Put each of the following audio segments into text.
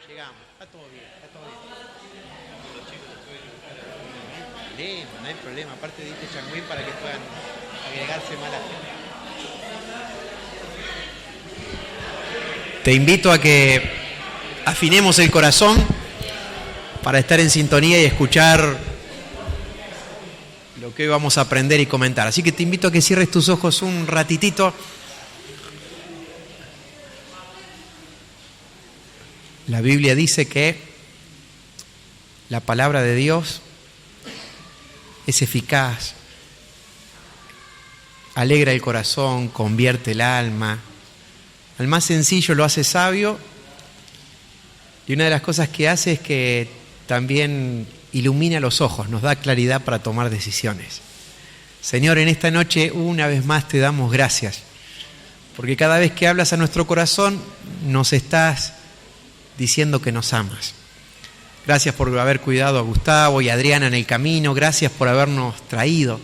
Llegamos. Está todo bien. No hay problema. Aparte diste changüín para que puedan agregarse más la gente. Te invito a que afinemos el corazón para estar en sintonía y escuchar lo que hoy vamos a aprender y comentar. Así que te invito a que cierres tus ojos un ratitito. La Biblia dice que la palabra de Dios es eficaz, alegra el corazón, convierte el alma. Al más sencillo lo hace sabio, y una de las cosas que hace es que también ilumina los ojos, nos da claridad para tomar decisiones. Señor, en esta noche una vez más te damos gracias, porque cada vez que hablas a nuestro corazón nos estás diciendo que nos amas. Gracias por haber cuidado a Gustavo y a Adriana en el camino, gracias por habernos traído,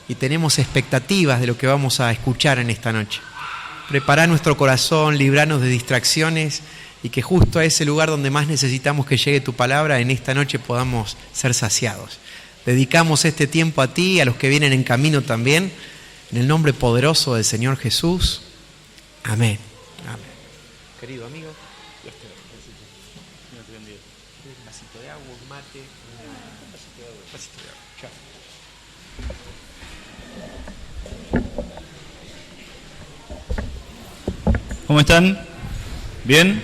y tenemos expectativas de lo que vamos a escuchar en esta noche. Prepará nuestro corazón, libranos de distracciones, y que justo a ese lugar donde más necesitamos que llegue tu palabra, en esta noche podamos ser saciados. Dedicamos este tiempo a ti y a los que vienen en camino también, en el nombre poderoso del Señor Jesús. Amén. Amén. Querido amigo, Dios te bendiga. Un vasito de agua, un mate, un vasito de agua. Chao. ¿Cómo están? ¿Bien?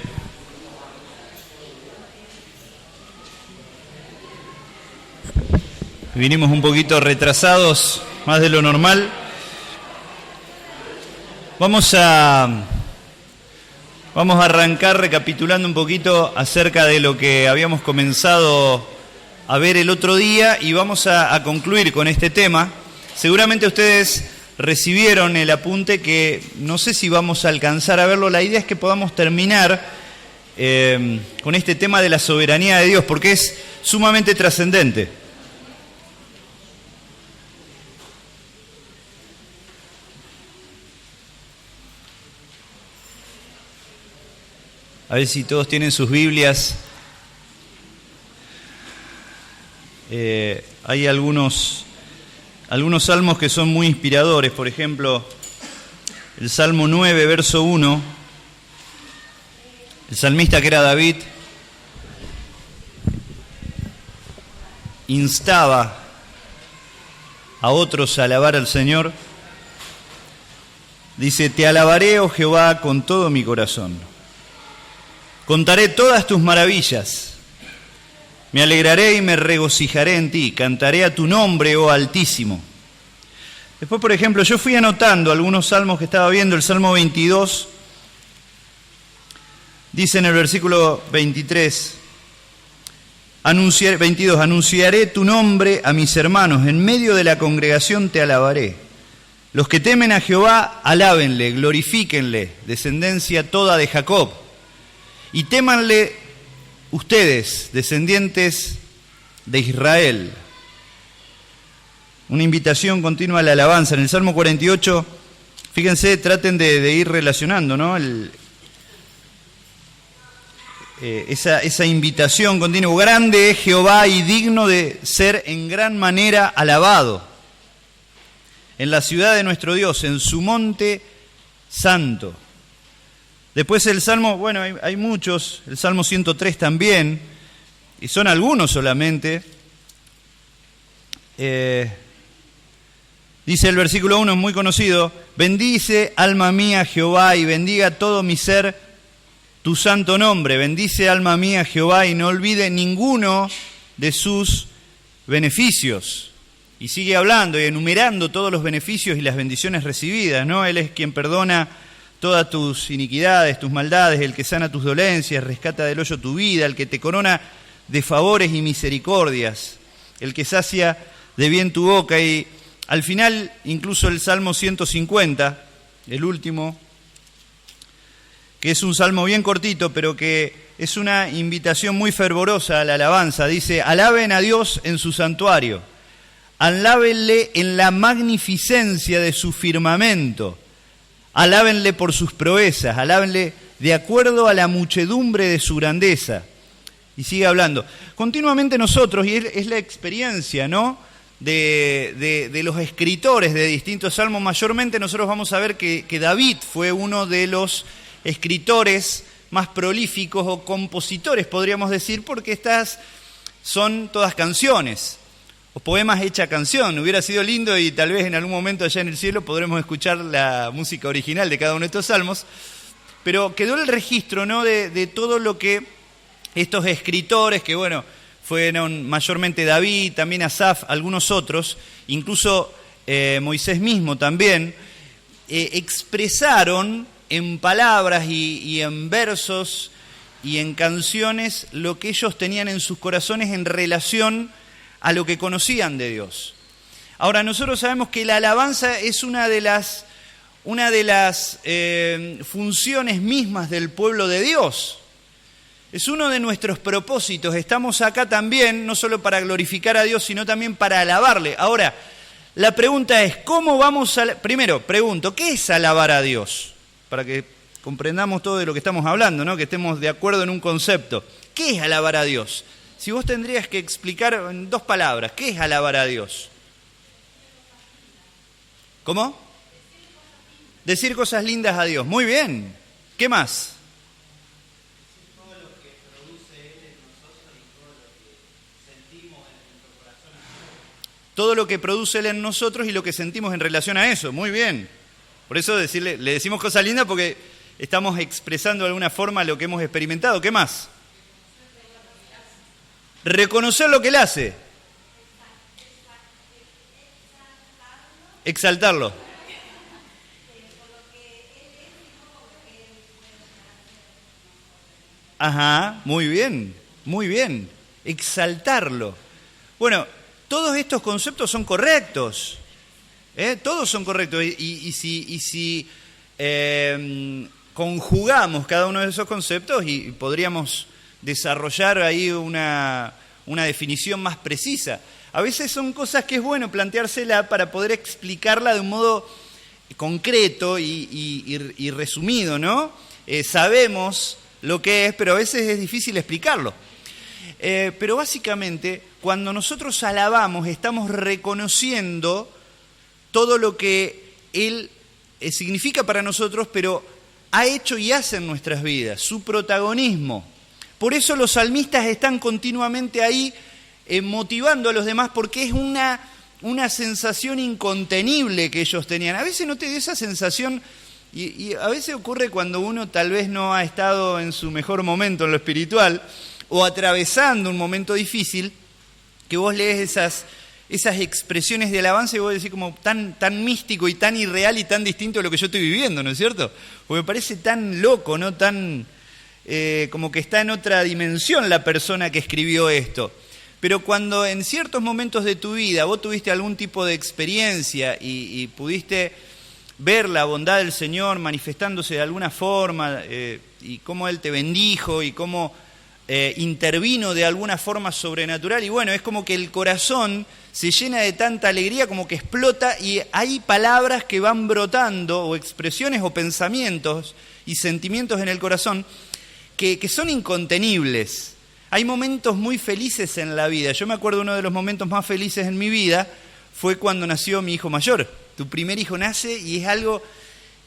Vinimos un poquito retrasados, más de lo normal. Vamos a arrancar recapitulando un poquito acerca de lo que habíamos comenzado a ver el otro día, y vamos a concluir con este tema. Seguramente ustedes recibieron el apunte, que no sé si vamos a alcanzar a verlo. La idea es que podamos terminar con este tema de la soberanía de Dios, porque es sumamente trascendente. A ver si todos tienen sus Biblias. Hay algunos salmos que son muy inspiradores. Por ejemplo, el Salmo 9, verso 1. El salmista, que era David, instaba a otros a alabar al Señor. Dice: te alabaré, oh Jehová, con todo mi corazón. Contaré todas tus maravillas. Me alegraré y me regocijaré en ti. Cantaré a tu nombre, oh Altísimo. Después, por ejemplo, yo fui anotando algunos salmos que estaba viendo. El Salmo 22 dice en el versículo 23, 22, anunciaré tu nombre a mis hermanos. En medio de la congregación te alabaré. Los que temen a Jehová, alábenle, glorifíquenle, descendencia toda de Jacob. Y témanle ustedes, descendientes de Israel. Una invitación continua a la alabanza. En el Salmo 48, fíjense, traten de ir relacionando, ¿no? Esa invitación continua. Grande es Jehová y digno de ser en gran manera alabado. En la ciudad de nuestro Dios, en su monte santo. Después el Salmo, bueno, hay muchos, el Salmo 103 también, y son algunos solamente. Dice el versículo 1, es muy conocido: bendice, alma mía, Jehová, y bendiga todo mi ser tu santo nombre. Bendice, alma mía, Jehová, y no olvide ninguno de sus beneficios. Y sigue hablando y enumerando todos los beneficios y las bendiciones recibidas, ¿no? Él es quien perdona todas tus iniquidades, tus maldades, el que sana tus dolencias, rescata del hoyo tu vida, el que te corona de favores y misericordias, el que sacia de bien tu boca. Y al final, incluso el Salmo 150, el último, que es un salmo bien cortito, pero que es una invitación muy fervorosa a la alabanza. Dice: alaben a Dios en su santuario, alábenle en la magnificencia de su firmamento. Alábenle por sus proezas, alábenle de acuerdo a la muchedumbre de su grandeza. Y sigue hablando. Continuamente nosotros, y es la experiencia, ¿no?, de los escritores de distintos salmos, mayormente nosotros vamos a ver que David fue uno de los escritores más prolíficos o compositores, podríamos decir, porque estas son todas canciones, o poemas hecha canción. Hubiera sido lindo y tal vez en algún momento allá en el cielo podremos escuchar la música original de cada uno de estos salmos, pero quedó el registro, ¿no?, de todo lo que estos escritores, que bueno, fueron mayormente David, también Asaf, algunos otros, incluso Moisés mismo también, expresaron en palabras y en versos y en canciones lo que ellos tenían en sus corazones en relación a lo que conocían de Dios. Ahora, nosotros sabemos que la alabanza es una de las funciones mismas del pueblo de Dios. Es uno de nuestros propósitos. Estamos acá también, no solo para glorificar a Dios, sino también para alabarle. Ahora, la pregunta es, ¿cómo vamos a...? Primero, pregunto, ¿qué es alabar a Dios? Para que comprendamos todo de lo que estamos hablando, ¿no?, que estemos de acuerdo en un concepto. ¿Qué es alabar a Dios? Si vos tendrías que explicar en 2 palabras, ¿qué es alabar a Dios? ¿Cómo? Decir cosas lindas a Dios. Muy bien. ¿Qué más? Todo lo que produce Él en nosotros y lo que sentimos en relación a eso. Muy bien. Por eso le decimos cosas lindas porque estamos expresando de alguna forma lo que hemos experimentado. ¿Qué más? Reconocer lo que Él hace. Exaltarlo. Ajá, muy bien, muy bien. Exaltarlo. Bueno, todos estos conceptos son correctos, todos son correctos, y si conjugamos cada uno de esos conceptos y podríamos desarrollar ahí una definición más precisa. A veces son cosas que es bueno planteársela para poder explicarla de un modo concreto y resumido, ¿no? Sabemos lo que es, pero a veces es difícil explicarlo. Pero básicamente, cuando nosotros alabamos, estamos reconociendo todo lo que Él significa para nosotros, pero ha hecho y hace en nuestras vidas, su protagonismo. Por eso los salmistas están continuamente ahí motivando a los demás, porque es una sensación incontenible que ellos tenían. A veces no te dio esa sensación, y a veces ocurre cuando uno tal vez no ha estado en su mejor momento en lo espiritual, o atravesando un momento difícil, que vos lees esas expresiones de alabanza y vos decís como tan místico y tan irreal y tan distinto de lo que yo estoy viviendo, ¿no es cierto? Porque me parece tan loco, ¿no? Tan como que está en otra dimensión la persona que escribió esto. Pero cuando en ciertos momentos de tu vida vos tuviste algún tipo de experiencia y pudiste ver la bondad del Señor manifestándose de alguna forma, y cómo Él te bendijo y cómo intervino de alguna forma sobrenatural, y bueno, es como que el corazón se llena de tanta alegría, como que explota, y hay palabras que van brotando, o expresiones o pensamientos y sentimientos en el corazón que son incontenibles. Hay momentos muy felices en la vida. Yo me acuerdo, uno de los momentos más felices en mi vida fue cuando nació mi hijo mayor. Tu primer hijo nace y es algo...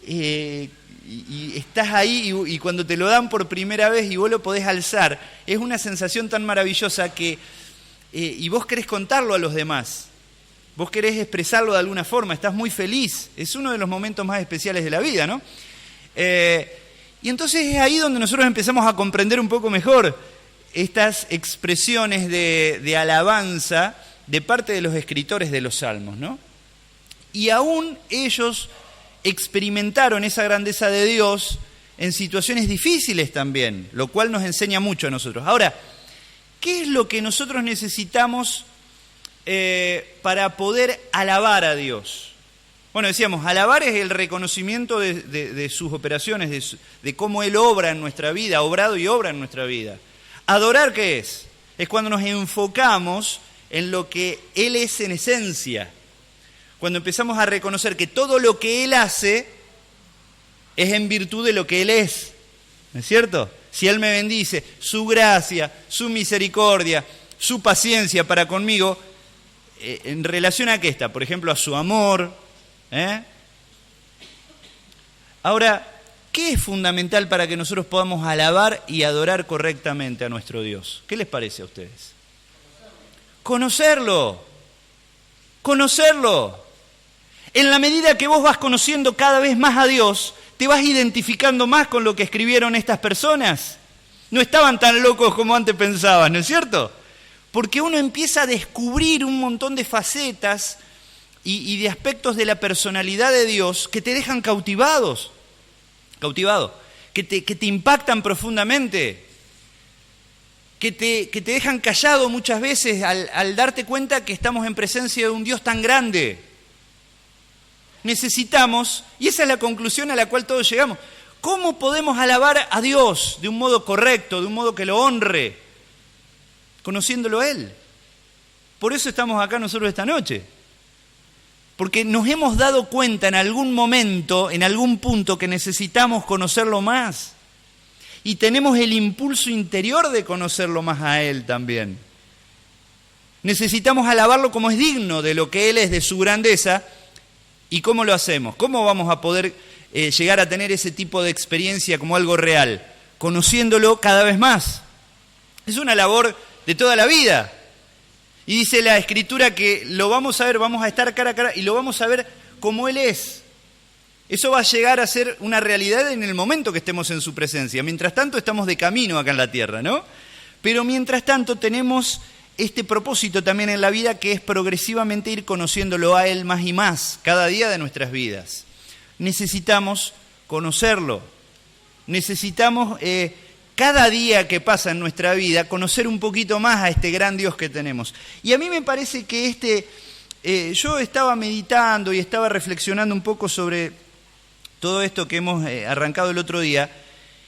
y estás ahí y cuando te lo dan por primera vez y vos lo podés alzar, es una sensación tan maravillosa que y vos querés contarlo a los demás, vos querés expresarlo de alguna forma, estás muy feliz, es uno de los momentos más especiales de la vida, ¿no? Y entonces es ahí donde nosotros empezamos a comprender un poco mejor estas expresiones de alabanza de parte de los escritores de los salmos, ¿no? Y aún ellos experimentaron esa grandeza de Dios en situaciones difíciles también, lo cual nos enseña mucho a nosotros. Ahora, ¿qué es lo que nosotros necesitamos para poder alabar a Dios? Bueno, decíamos, alabar es el reconocimiento de sus operaciones, de cómo Él obra en nuestra vida, ha obrado y obra en nuestra vida. ¿Adorar qué es? Es cuando nos enfocamos en lo que Él es en esencia. Cuando empezamos a reconocer que todo lo que Él hace es en virtud de lo que Él es. ¿No es cierto? Si Él me bendice, su gracia, su misericordia, su paciencia para conmigo, ¿en relación a qué está? Por ejemplo, a su amor. Ahora, ¿qué es fundamental para que nosotros podamos alabar y adorar correctamente a nuestro Dios? ¿Qué les parece a ustedes? Conocerlo. Conocerlo. En la medida que vos vas conociendo cada vez más a Dios, te vas identificando más con lo que escribieron estas personas. No estaban tan locos como antes pensaban, ¿no es cierto? Porque uno empieza a descubrir un montón de facetas y de aspectos de la personalidad de Dios que te dejan cautivado, que te impactan profundamente, que te dejan callado muchas veces al darte cuenta que estamos en presencia de un Dios tan grande. Necesitamos, y esa es la conclusión a la cual todos llegamos, ¿cómo podemos alabar a Dios de un modo correcto, de un modo que lo honre? Conociéndolo a Él. Por eso estamos acá nosotros esta noche. Porque nos hemos dado cuenta en algún momento, en algún punto, que necesitamos conocerlo más. Y tenemos el impulso interior de conocerlo más a Él también. Necesitamos alabarlo como es digno de lo que Él es, de su grandeza. ¿Y cómo lo hacemos? ¿Cómo vamos a poder llegar a tener ese tipo de experiencia como algo real? Conociéndolo cada vez más. Es una labor de toda la vida. Y dice la Escritura que lo vamos a ver, vamos a estar cara a cara y lo vamos a ver como Él es. Eso va a llegar a ser una realidad en el momento que estemos en su presencia. Mientras tanto estamos de camino acá en la tierra, ¿no? Pero mientras tanto tenemos este propósito también en la vida, que es progresivamente ir conociéndolo a Él más y más, cada día de nuestras vidas. Necesitamos conocerlo. Necesitamos cada día que pasa en nuestra vida conocer un poquito más a este gran Dios que tenemos. Y a mí me parece que yo estaba meditando y estaba reflexionando un poco sobre todo esto que hemos arrancado el otro día,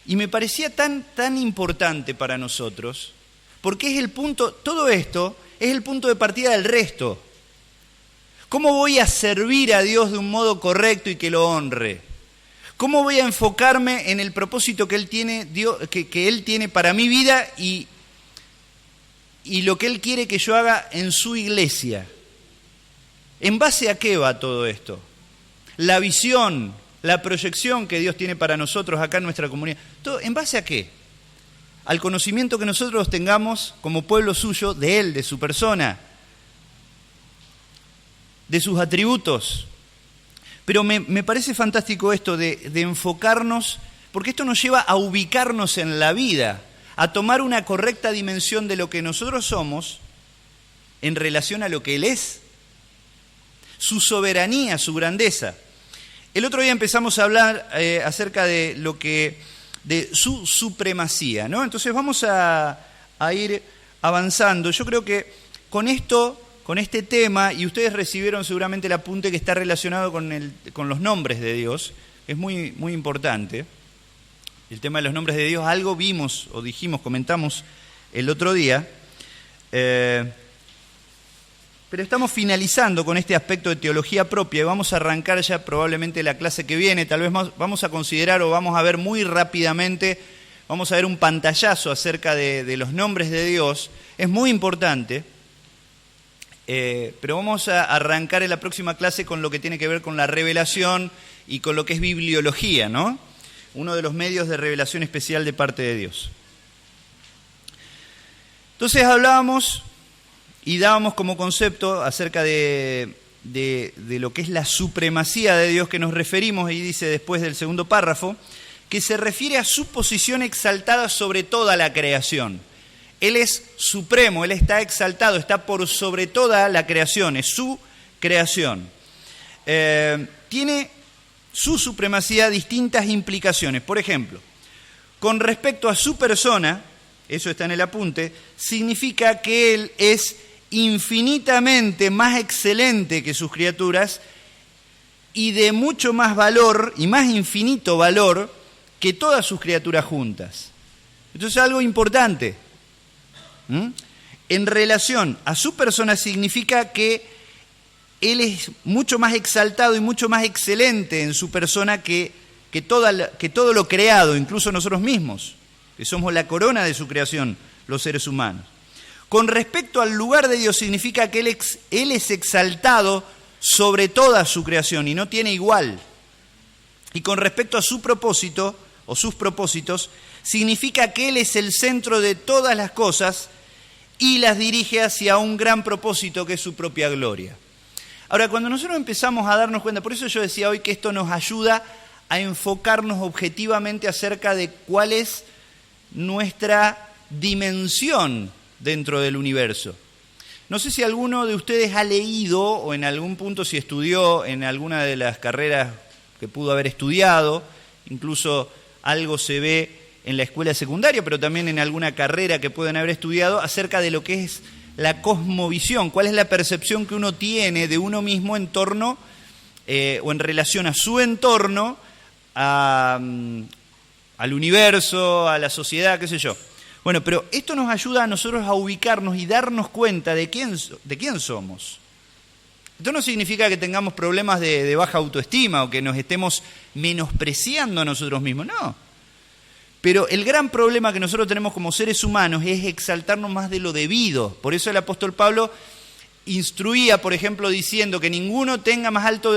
y me parecía tan importante para nosotros, porque es el punto, todo esto es el punto de partida del resto. ¿Cómo voy a servir a Dios de un modo correcto y que lo honre? ¿Cómo voy a enfocarme en el propósito que Él tiene, que Él tiene para mi vida y lo que Él quiere que yo haga en su iglesia? ¿En base a qué va todo esto? La visión, la proyección que Dios tiene para nosotros acá en nuestra comunidad. ¿Todo en base a qué? Al conocimiento que nosotros tengamos como pueblo suyo de Él, de su persona, de sus atributos. Pero me parece fantástico esto de enfocarnos, porque esto nos lleva a ubicarnos en la vida, a tomar una correcta dimensión de lo que nosotros somos en relación a lo que Él es, su soberanía, su grandeza. El otro día empezamos a hablar acerca de su supremacía, ¿no? Entonces vamos a ir avanzando. Yo creo que con este tema, y ustedes recibieron seguramente el apunte que está relacionado con los nombres de Dios, es muy, muy importante. El tema de los nombres de Dios, algo vimos o dijimos, comentamos el otro día, pero estamos finalizando con este aspecto de teología propia y vamos a arrancar ya probablemente la clase que viene. Tal vez vamos a considerar o vamos a ver muy rápidamente, vamos a ver un pantallazo acerca de los nombres de Dios. Es muy importante. Pero vamos a arrancar en la próxima clase con lo que tiene que ver con la revelación y con lo que es bibliología, ¿no? Uno de los medios de revelación especial de parte de Dios. Entonces hablábamos y dábamos como concepto acerca de lo que es la supremacía de Dios, que nos referimos, y dice después del segundo párrafo, que se refiere a su posición exaltada sobre toda la creación. Él es supremo, Él está exaltado, está por sobre toda la creación, es su creación. Tiene su supremacía distintas implicaciones. Por ejemplo, con respecto a su persona, eso está en el apunte, significa que Él es infinitamente más excelente que sus criaturas y de mucho más valor y más infinito valor que todas sus criaturas juntas. Entonces, algo importante. En relación a su persona significa que Él es mucho más exaltado y mucho más excelente en su persona que que todo lo creado, incluso nosotros mismos, que somos la corona de su creación, los seres humanos. Con respecto al lugar de Dios significa que Él es exaltado sobre toda su creación y no tiene igual. Y con respecto a su propósito o sus propósitos, significa que Él es el centro de todas las cosas y las dirige hacia un gran propósito que es su propia gloria. Ahora, cuando nosotros empezamos a darnos cuenta, por eso yo decía hoy que esto nos ayuda a enfocarnos objetivamente acerca de cuál es nuestra dimensión dentro del universo. No sé si alguno de ustedes ha leído o en algún punto si estudió en alguna de las carreras que pudo haber estudiado, incluso algo se ve en la escuela secundaria, pero también en alguna carrera que pueden haber estudiado acerca de lo que es la cosmovisión, cuál es la percepción que uno tiene de uno mismo en torno o en relación a su entorno, al universo, a la sociedad, qué sé yo. Bueno, pero esto nos ayuda a nosotros a ubicarnos y darnos cuenta de quién somos. Esto no significa que tengamos problemas de baja autoestima o que nos estemos menospreciando a nosotros mismos, no. Pero el gran problema que nosotros tenemos como seres humanos es exaltarnos más de lo debido. Por eso el apóstol Pablo instruía, por ejemplo, diciendo que ninguno tenga más alto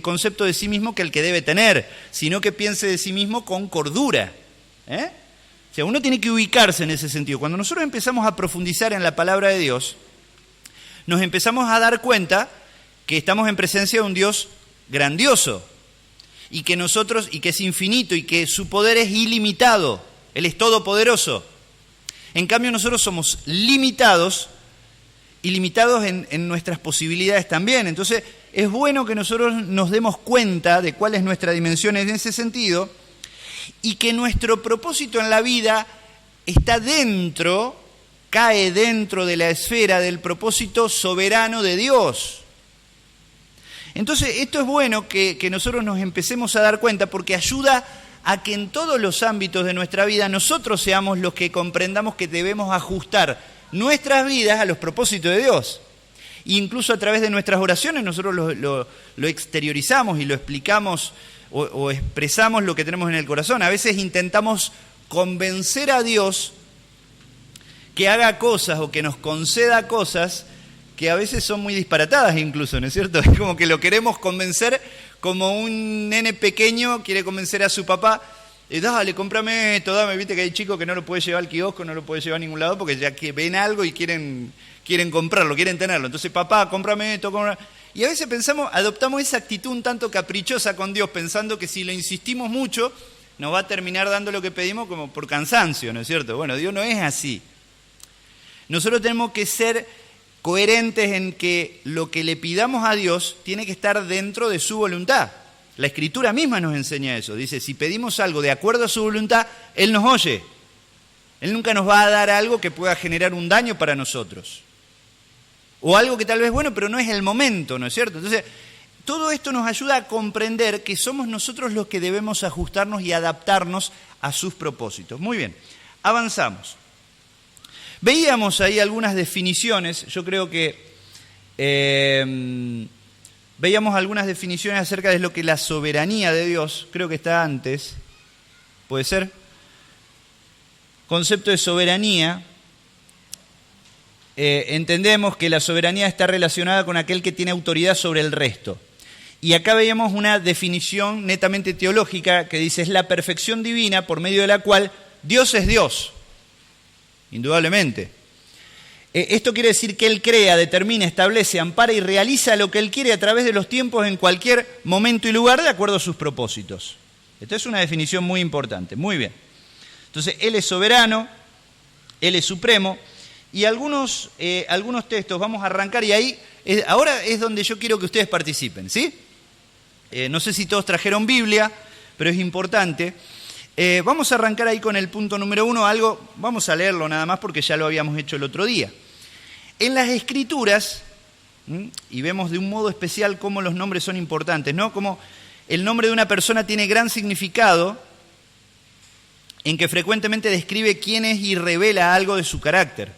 concepto de sí mismo que el que debe tener, sino que piense de sí mismo con cordura. O sea, uno tiene que ubicarse en ese sentido. Cuando nosotros empezamos a profundizar en la palabra de Dios, nos empezamos a dar cuenta que estamos en presencia de un Dios grandioso y que es infinito y que su poder es ilimitado. Él es todopoderoso. En cambio, nosotros somos limitados y limitados en nuestras posibilidades también. Entonces, es bueno que nosotros nos demos cuenta de cuál es nuestra dimensión en ese sentido y que nuestro propósito en la vida cae dentro de la esfera del propósito soberano de Dios. Entonces, esto es bueno que nosotros nos empecemos a dar cuenta porque ayuda a que en todos los ámbitos de nuestra vida nosotros seamos los que comprendamos que debemos ajustar nuestras vidas a los propósitos de Dios. E incluso a través de nuestras oraciones nosotros lo exteriorizamos y lo explicamos o expresamos lo que tenemos en el corazón. A veces intentamos convencer a Dios que haga cosas o que nos conceda cosas que a veces son muy disparatadas incluso, ¿no es cierto? Es como que lo queremos convencer como un nene pequeño quiere convencer a su papá, dale, cómprame esto, dame, viste que hay chicos que no lo puede llevar al kiosco, no lo puede llevar a ningún lado porque ya que ven algo y quieren comprarlo, quieren tenerlo. Entonces, papá, cómprame esto, Y a veces adoptamos esa actitud un tanto caprichosa con Dios, pensando que si lo insistimos mucho, nos va a terminar dando lo que pedimos como por cansancio, ¿no es cierto? Bueno, Dios no es así. Nosotros tenemos que ser coherentes en que lo que le pidamos a Dios tiene que estar dentro de su voluntad. La Escritura misma nos enseña eso. Dice, si pedimos algo de acuerdo a su voluntad, Él nos oye. Él nunca nos va a dar algo que pueda generar un daño para nosotros. O algo que tal vez es bueno, pero no es el momento, ¿no es cierto? Entonces, todo esto nos ayuda a comprender que somos nosotros los que debemos ajustarnos y adaptarnos a sus propósitos. Muy bien, avanzamos. Veíamos ahí algunas definiciones, yo creo que veíamos algunas definiciones acerca de lo que la soberanía de Dios, creo que está antes, ¿puede ser? Concepto de soberanía, entendemos que la soberanía está relacionada con aquel que tiene autoridad sobre el resto. Y acá veíamos una definición netamente teológica que dice, es la perfección divina por medio de la cual Dios es Dios. Indudablemente. Esto quiere decir que Él crea, determina, establece, ampara y realiza lo que Él quiere a través de los tiempos en cualquier momento y lugar de acuerdo a sus propósitos. Esta es una definición muy importante. Muy bien. Entonces, Él es soberano, Él es supremo y algunos textos vamos a arrancar y ahí, ahora es donde yo quiero que ustedes participen, ¿sí? No sé si todos trajeron Biblia, pero es importante. Vamos a arrancar ahí con el punto número 1, vamos a leerlo nada más porque ya lo habíamos hecho el otro día. En las Escrituras, y vemos de un modo especial cómo los nombres son importantes, ¿no? Como el nombre de una persona tiene gran significado en que frecuentemente describe quién es y revela algo de su carácter.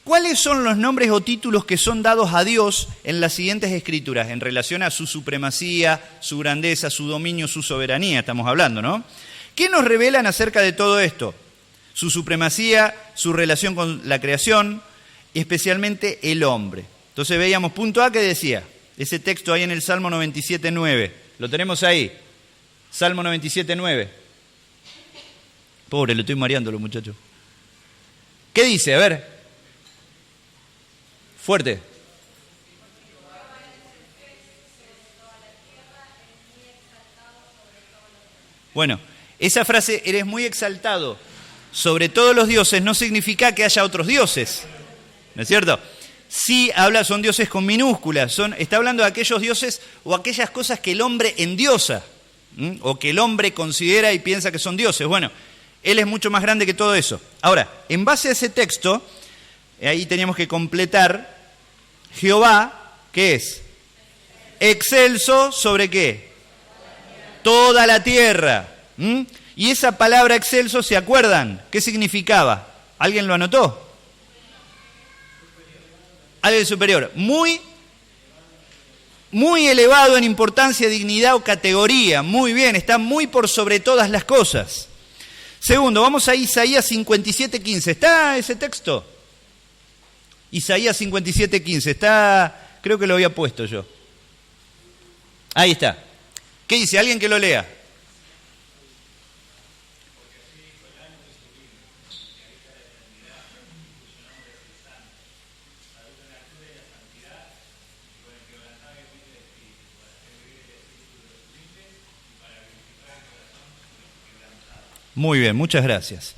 ¿Cuáles son los nombres o títulos que son dados a Dios en las siguientes escrituras en relación a su supremacía, su grandeza, su dominio, su soberanía? Estamos hablando, ¿no? ¿Qué nos revelan acerca de todo esto? Su supremacía, su relación con la creación, especialmente el hombre. Entonces veíamos punto A que decía, ese texto ahí en el Salmo 97.9. Lo tenemos ahí. Salmo 97.9. Pobre, lo estoy mareando los muchachos. ¿Qué dice? A ver. Fuerte. Bueno, esa frase, eres muy exaltado sobre todos los dioses, no significa que haya otros dioses, ¿no es cierto? Sí habla, son dioses con minúsculas, está hablando de aquellos dioses o aquellas cosas que el hombre endiosa, o que el hombre considera y piensa que son dioses. Bueno, él es mucho más grande que todo eso. Ahora, en base a ese texto, ahí teníamos que completar, Jehová, ¿qué es? Excelso sobre ¿qué? Toda la tierra. Y esa palabra excelso, ¿se acuerdan? ¿Qué significaba? ¿Alguien lo anotó? Algo superior. Muy elevado en importancia, dignidad o categoría. Muy bien, está muy por sobre todas las cosas. Segundo, vamos a Isaías 57.15. ¿Está ese texto? Isaías 57.15. Está, creo que lo había puesto yo. Ahí está. ¿Qué dice? ¿Alguien que lo lea? Muy bien, muchas gracias.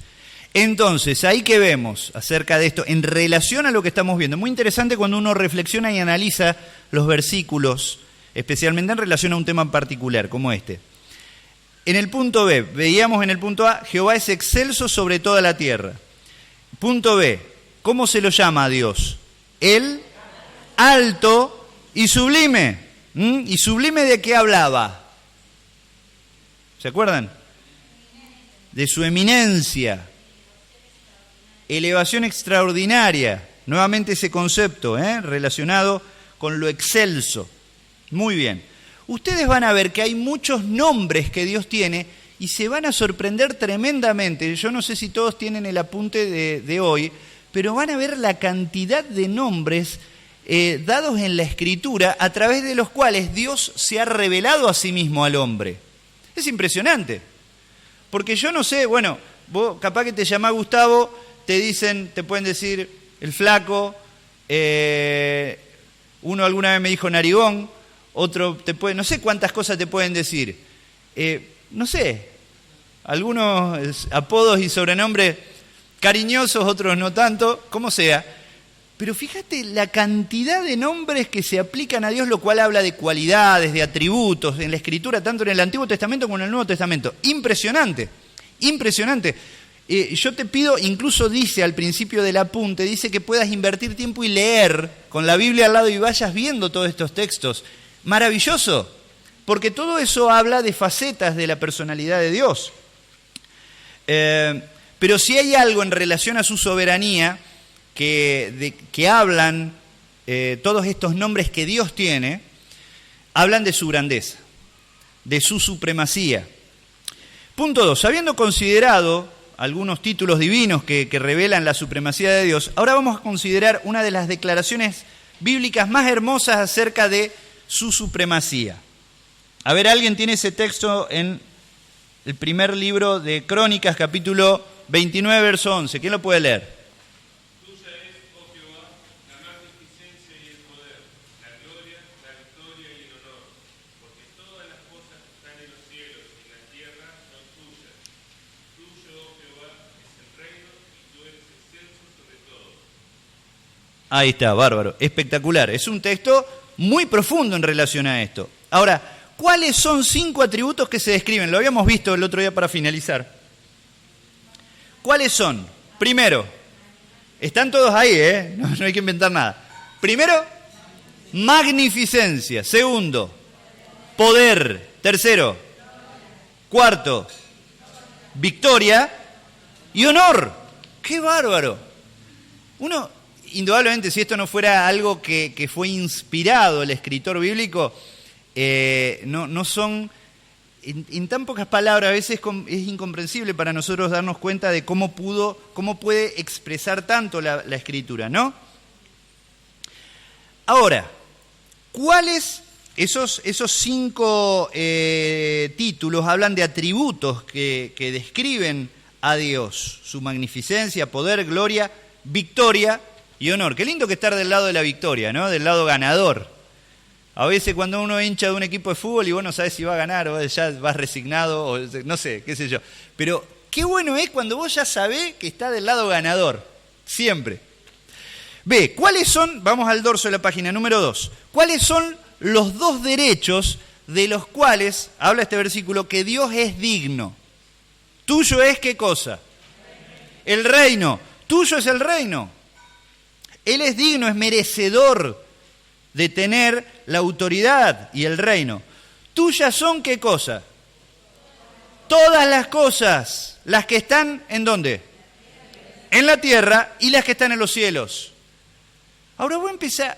Entonces, ahí que vemos acerca de esto, en relación a lo que estamos viendo. Muy interesante cuando uno reflexiona y analiza los versículos, especialmente en relación a un tema en particular, como este. En el punto B, veíamos en el punto A, Jehová es excelso sobre toda la tierra. Punto B, ¿cómo se lo llama a Dios? Él, alto y sublime. ¿Y sublime de qué hablaba? ¿Se acuerdan? De su eminencia, elevación extraordinaria, nuevamente ese concepto relacionado con lo excelso. Muy bien. Ustedes van a ver que hay muchos nombres que Dios tiene y se van a sorprender tremendamente. Yo no sé si todos tienen el apunte de hoy, pero van a ver la cantidad de nombres dados en la Escritura a través de los cuales Dios se ha revelado a sí mismo al hombre. Es impresionante. Porque yo no sé, bueno, vos capaz que te llamás Gustavo, te pueden decir el flaco, uno alguna vez me dijo narigón, otro no sé cuántas cosas te pueden decir. No sé, algunos apodos y sobrenombres cariñosos, otros no tanto, como sea. Pero fíjate la cantidad de nombres que se aplican a Dios, lo cual habla de cualidades, de atributos, en la Escritura, tanto en el Antiguo Testamento como en el Nuevo Testamento. Impresionante, impresionante. Yo te pido, incluso dice al principio del apunte, dice que puedas invertir tiempo y leer con la Biblia al lado y vayas viendo todos estos textos. Maravilloso, porque todo eso habla de facetas de la personalidad de Dios. Pero si hay algo en relación a su soberanía, que hablan, todos estos nombres que Dios tiene, hablan de su grandeza, de su supremacía. Punto 2. Habiendo considerado algunos títulos divinos que revelan la supremacía de Dios, ahora vamos a considerar una de las declaraciones bíblicas más hermosas acerca de su supremacía. A ver, ¿alguien tiene ese texto en el primer libro de Crónicas, capítulo 29, verso 11? ¿Quién lo puede leer? Ahí está, bárbaro, espectacular. Es un texto muy profundo en relación a esto. Ahora, ¿cuáles son 5 atributos que se describen? Lo habíamos visto el otro día para finalizar. ¿Cuáles son? Primero, están todos ahí, no hay que inventar nada. Primero, magnificencia. Segundo, poder. Tercero, cuarto, victoria y honor. ¡Qué bárbaro! indudablemente, si esto no fuera algo que fue inspirado el escritor bíblico, no son, en tan pocas palabras, a veces es incomprensible para nosotros darnos cuenta de cómo puede expresar tanto la Escritura, ¿no? Ahora, ¿cuáles esos 5 títulos hablan de atributos que describen a Dios? Su magnificencia, poder, gloria, victoria y honor. Qué lindo que estar del lado de la victoria, ¿no? Del lado ganador. A veces cuando uno hincha de un equipo de fútbol y vos no sabés si va a ganar o ya vas resignado o no sé, qué sé yo. Pero qué bueno es cuando vos ya sabés que está del lado ganador. Siempre. Ve, ¿cuáles son? Vamos al dorso de la página número 2. ¿Cuáles son los 2 derechos de los cuales habla este versículo que Dios es digno? ¿Tuyo es qué cosa? El reino. Tuyo es el reino. Él es digno, es merecedor de tener la autoridad y el reino. ¿Tuyas son qué cosa? Todas las cosas, las que están ¿en dónde? En la tierra y las que están en los cielos. Ahora vos empezás,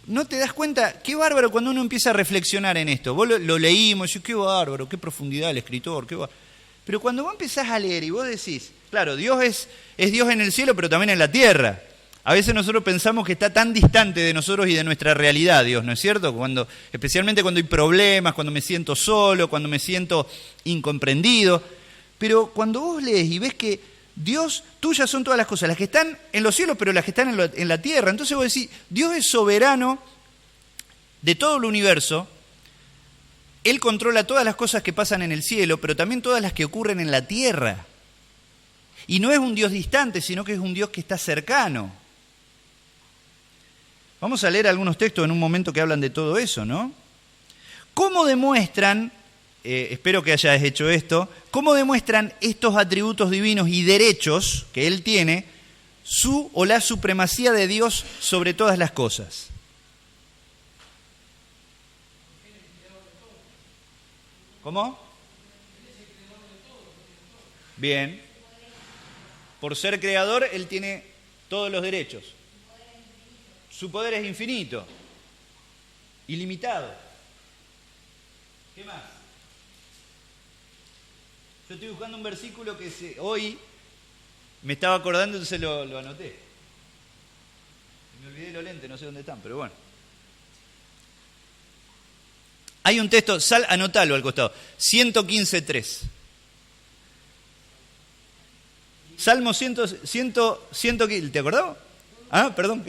¿no te das cuenta? Qué bárbaro cuando uno empieza a reflexionar en esto. Vos lo leímos y qué bárbaro, qué profundidad el escritor, qué bárbaro. Pero cuando vos empezás a leer y vos decís, claro, Dios es Dios en el cielo, pero también en la tierra. A veces nosotros pensamos que está tan distante de nosotros y de nuestra realidad, Dios, ¿no es cierto? Especialmente cuando hay problemas, cuando me siento solo, cuando me siento incomprendido. Pero cuando vos lees y ves que Dios, tuyas son todas las cosas, las que están en los cielos, pero las que están en la tierra. Entonces vos decís, Dios es soberano de todo el universo. Él controla todas las cosas que pasan en el cielo, pero también todas las que ocurren en la tierra. Y no es un Dios distante, sino que es un Dios que está cercano. Vamos a leer algunos textos en un momento que hablan de todo eso, ¿no? ¿Cómo demuestran, espero que hayas hecho esto, cómo demuestran estos atributos divinos y derechos que Él tiene, su o la supremacía de Dios sobre todas las cosas? ¿Cómo? Bien. Por ser creador, Él tiene todos los derechos. Su poder es infinito, ilimitado. ¿Qué más? Yo estoy buscando un versículo que hoy me estaba acordando, entonces lo anoté. Me olvidé los lentes, no sé dónde están, pero bueno. Hay un texto, anotalo al costado, 115.3. Salmo 115, ¿te acordás? Ah, perdón.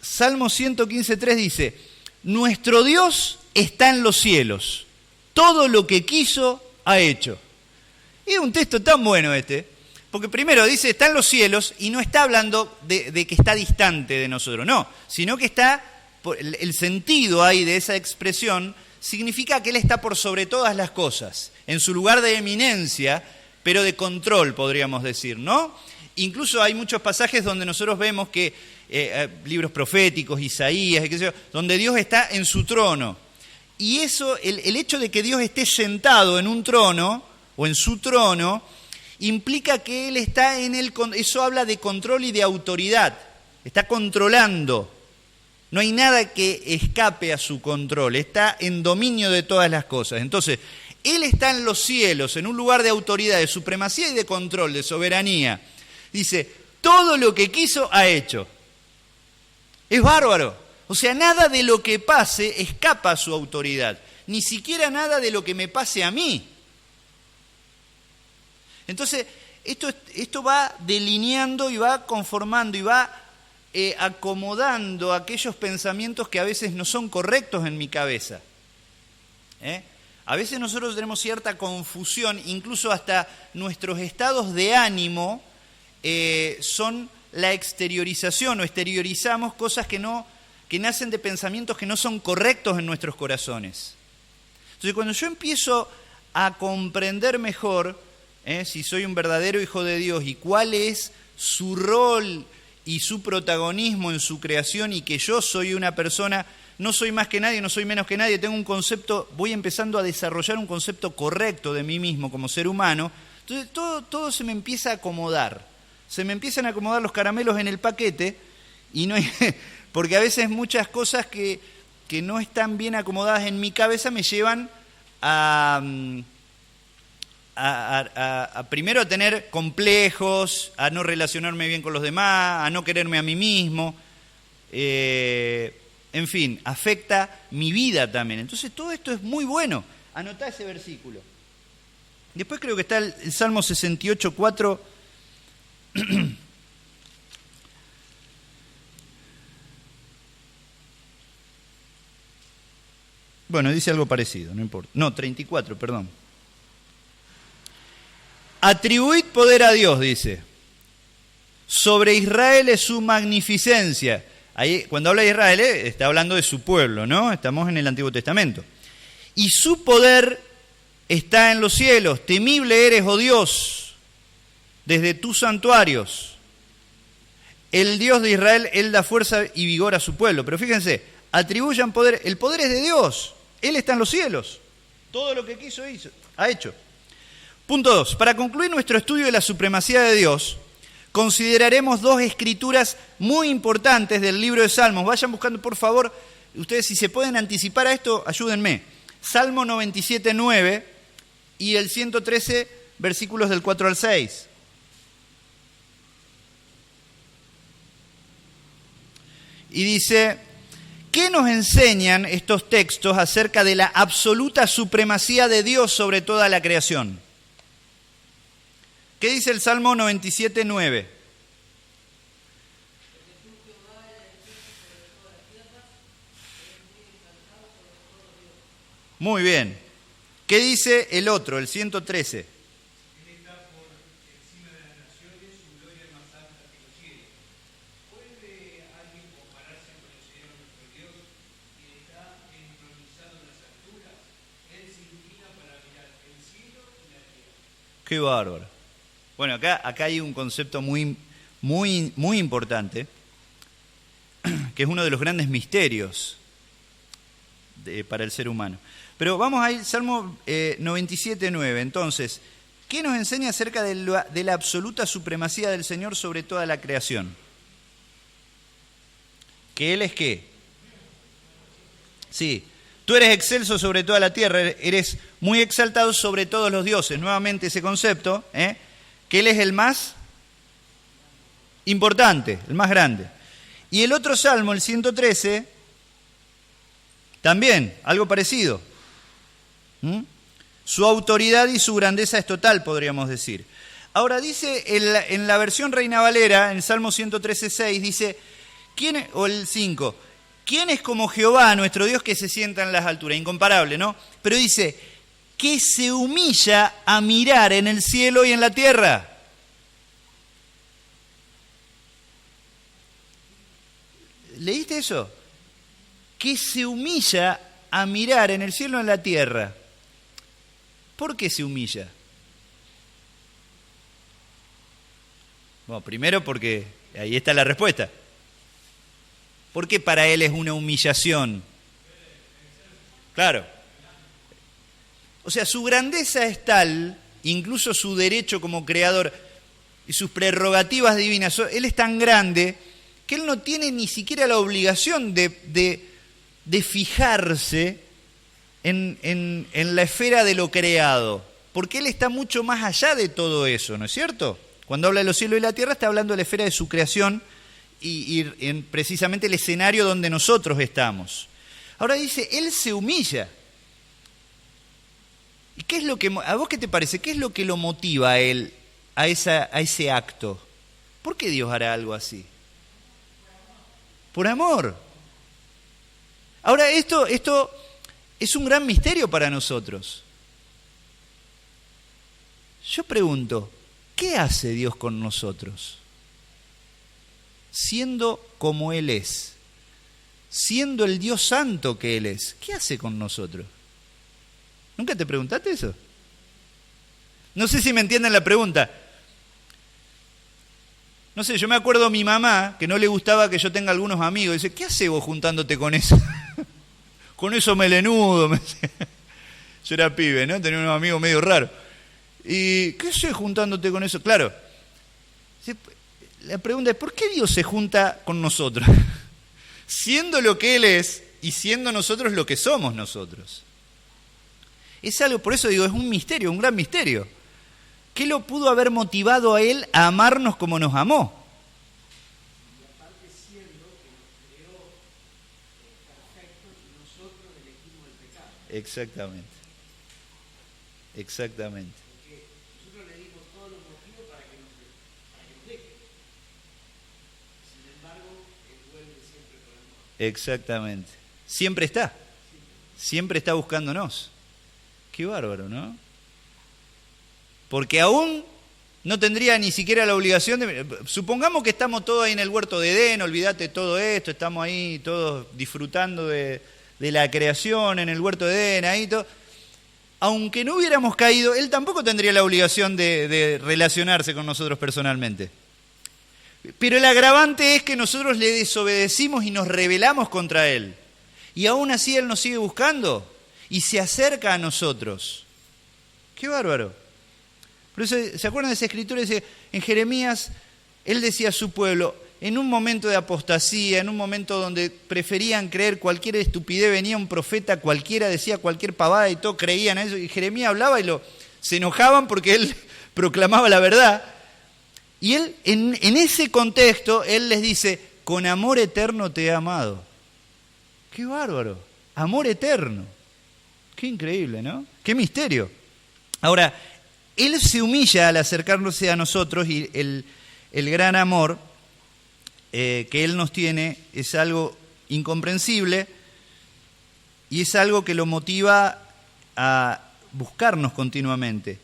Salmo 115.3 dice, nuestro Dios está en los cielos, todo lo que quiso ha hecho. Y es un texto tan bueno porque primero dice está en los cielos y no está hablando de que está distante de nosotros, no, sino que está, el sentido ahí de esa expresión significa que Él está por sobre todas las cosas, en su lugar de eminencia, pero de control, podríamos decir, ¿no? Incluso hay muchos pasajes donde nosotros vemos que libros proféticos, Isaías, donde Dios está en su trono. Y eso, el hecho de que Dios esté sentado en un trono, o en su trono, implica que Él está eso habla de control y de autoridad. Está controlando. No hay nada que escape a su control. Está en dominio de todas las cosas. Entonces, Él está en los cielos, en un lugar de autoridad, de supremacía y de control, de soberanía. Dice, todo lo que quiso ha hecho. Es bárbaro. O sea, nada de lo que pase escapa a su autoridad. Ni siquiera nada de lo que me pase a mí. Entonces, esto va delineando y va conformando y va acomodando aquellos pensamientos que a veces no son correctos en mi cabeza. A veces nosotros tenemos cierta confusión, incluso hasta nuestros estados de ánimo son la exteriorización o exteriorizamos cosas que nacen de pensamientos que no son correctos en nuestros corazones. Entonces, cuando yo empiezo a comprender mejor si soy un verdadero hijo de Dios y cuál es su rol y su protagonismo en su creación y que yo soy una persona, no soy más que nadie, no soy menos que nadie, tengo un concepto, voy empezando a desarrollar un concepto correcto de mí mismo como ser humano, Entonces todo se me empieza a acomodar. Se me empiezan a acomodar los caramelos en el paquete y no hay, porque a veces muchas cosas que no están bien acomodadas en mi cabeza me llevan a primero a tener complejos, a no relacionarme bien con los demás, a no quererme a mí mismo. En fin, afecta mi vida también. Entonces todo esto es muy bueno. Anotá ese versículo. Después creo que está el Salmo 68:4. Bueno, dice algo parecido, no importa. No, 34, perdón. Atribuid poder a Dios, dice. Sobre Israel es su magnificencia. Ahí, cuando habla de Israel, está hablando de su pueblo, ¿no? Estamos en el Antiguo Testamento. Y su poder está en los cielos. Temible eres, oh Dios, desde tus santuarios. El Dios de Israel, Él da fuerza y vigor a su pueblo. Pero fíjense, atribuyan poder. El poder es de Dios. Él está en los cielos. Todo lo que quiso, ha hecho. Punto 2. Para concluir nuestro estudio de la supremacía de Dios, consideraremos dos escrituras muy importantes del libro de Salmos. Vayan buscando, por favor, ustedes si se pueden anticipar a esto, ayúdenme. Salmo 97:9 y el 113, versículos del 4 al 6. Y dice, ¿qué nos enseñan estos textos acerca de la absoluta supremacía de Dios sobre toda la creación? ¿Qué dice el Salmo 97:9? Muy bien. ¿Qué dice el otro, el 113? Qué bárbaro. Bueno, acá hay un concepto muy importante, que es uno de los grandes misterios para el ser humano. Pero vamos a ir, Salmo 97:9. Entonces, ¿qué nos enseña acerca de la absoluta supremacía del Señor sobre toda la creación? ¿Que Él es qué? Sí. Tú eres excelso sobre toda la tierra, eres muy exaltado sobre todos los dioses. Nuevamente ese concepto, que Él es el más importante, el más grande. Y el otro salmo, el 113, también, algo parecido. Su autoridad y su grandeza es total, podríamos decir. Ahora dice, en la versión Reina Valera, en Salmo 113:6, dice, o el 5, ¿quién es como Jehová, nuestro Dios, que se sienta en las alturas? Incomparable, ¿no? Pero dice, que se humilla a mirar en el cielo y en la tierra. ¿Leíste eso? Que se humilla a mirar en el cielo y en la tierra. ¿Por qué se humilla? Bueno, primero porque ahí está la respuesta. ¿Por qué para Él es una humillación? Claro. O sea, su grandeza es tal, incluso su derecho como creador y sus prerrogativas divinas, Él es tan grande que Él no tiene ni siquiera la obligación de fijarse en la esfera de lo creado, porque Él está mucho más allá de todo eso, ¿no es cierto? Cuando habla de los cielos y la tierra está hablando de la esfera de su creación y en precisamente el escenario donde nosotros estamos. Ahora dice, Él se humilla. ¿Y qué es lo que, a vos qué te parece? ¿Qué es lo que lo motiva a Él a ese acto? ¿Por qué Dios hará algo así? Por amor. Ahora esto es un gran misterio para nosotros. Yo pregunto, ¿qué hace Dios con nosotros? Siendo como Él es, siendo el Dios santo que Él es, ¿qué hace con nosotros? ¿Nunca te preguntaste eso? No sé si me entienden la pregunta. No sé, yo me acuerdo a mi mamá, que no le gustaba que yo tenga algunos amigos, dice, ¿qué haces vos juntándote con eso? Con eso melenudo. Yo era pibe, ¿no? Tenía unos amigos medio raros. ¿Y qué sé juntándote con eso? Claro, la pregunta es, ¿por qué Dios se junta con nosotros? Siendo lo que Él es y siendo nosotros lo que somos nosotros. Es algo, por eso digo, es un misterio, un gran misterio. ¿Qué lo pudo haber motivado a Él a amarnos como nos amó? Y aparte siendo que nos creó perfectos y nosotros elegimos el pecado. Exactamente. Exactamente. Porque nosotros le dimos todos los motivos para que nos deje. Sin embargo, Él vuelve siempre por amor. Exactamente. Siempre está. Siempre está buscándonos. Qué bárbaro, ¿no? Porque aún no tendría ni siquiera la obligación de... Supongamos que estamos todos ahí en el huerto de Edén, olvídate todo esto, estamos ahí todos disfrutando de la creación en el huerto de Edén, ahí todo. Aunque no hubiéramos caído, Él tampoco tendría la obligación de relacionarse con nosotros personalmente. Pero el agravante es que nosotros le desobedecimos y nos rebelamos contra Él. Y aún así Él nos sigue buscando y se acerca a nosotros. ¡Qué bárbaro! Por eso, ¿se acuerdan de esa escritura? Dice, en Jeremías, Él decía a su pueblo, en un momento de apostasía, en un momento donde preferían creer cualquier estupidez, venía un profeta cualquiera, decía cualquier pavada y todos creían a eso, y Jeremías hablaba y se enojaban porque Él proclamaba la verdad. Y Él, en ese contexto, Él les dice, con amor eterno te he amado. ¡Qué bárbaro! Amor eterno. ¡Qué increíble!, ¿no? ¡Qué misterio! Ahora, Él se humilla al acercarse a nosotros y el gran amor que Él nos tiene es algo incomprensible y es algo que lo motiva a buscarnos continuamente.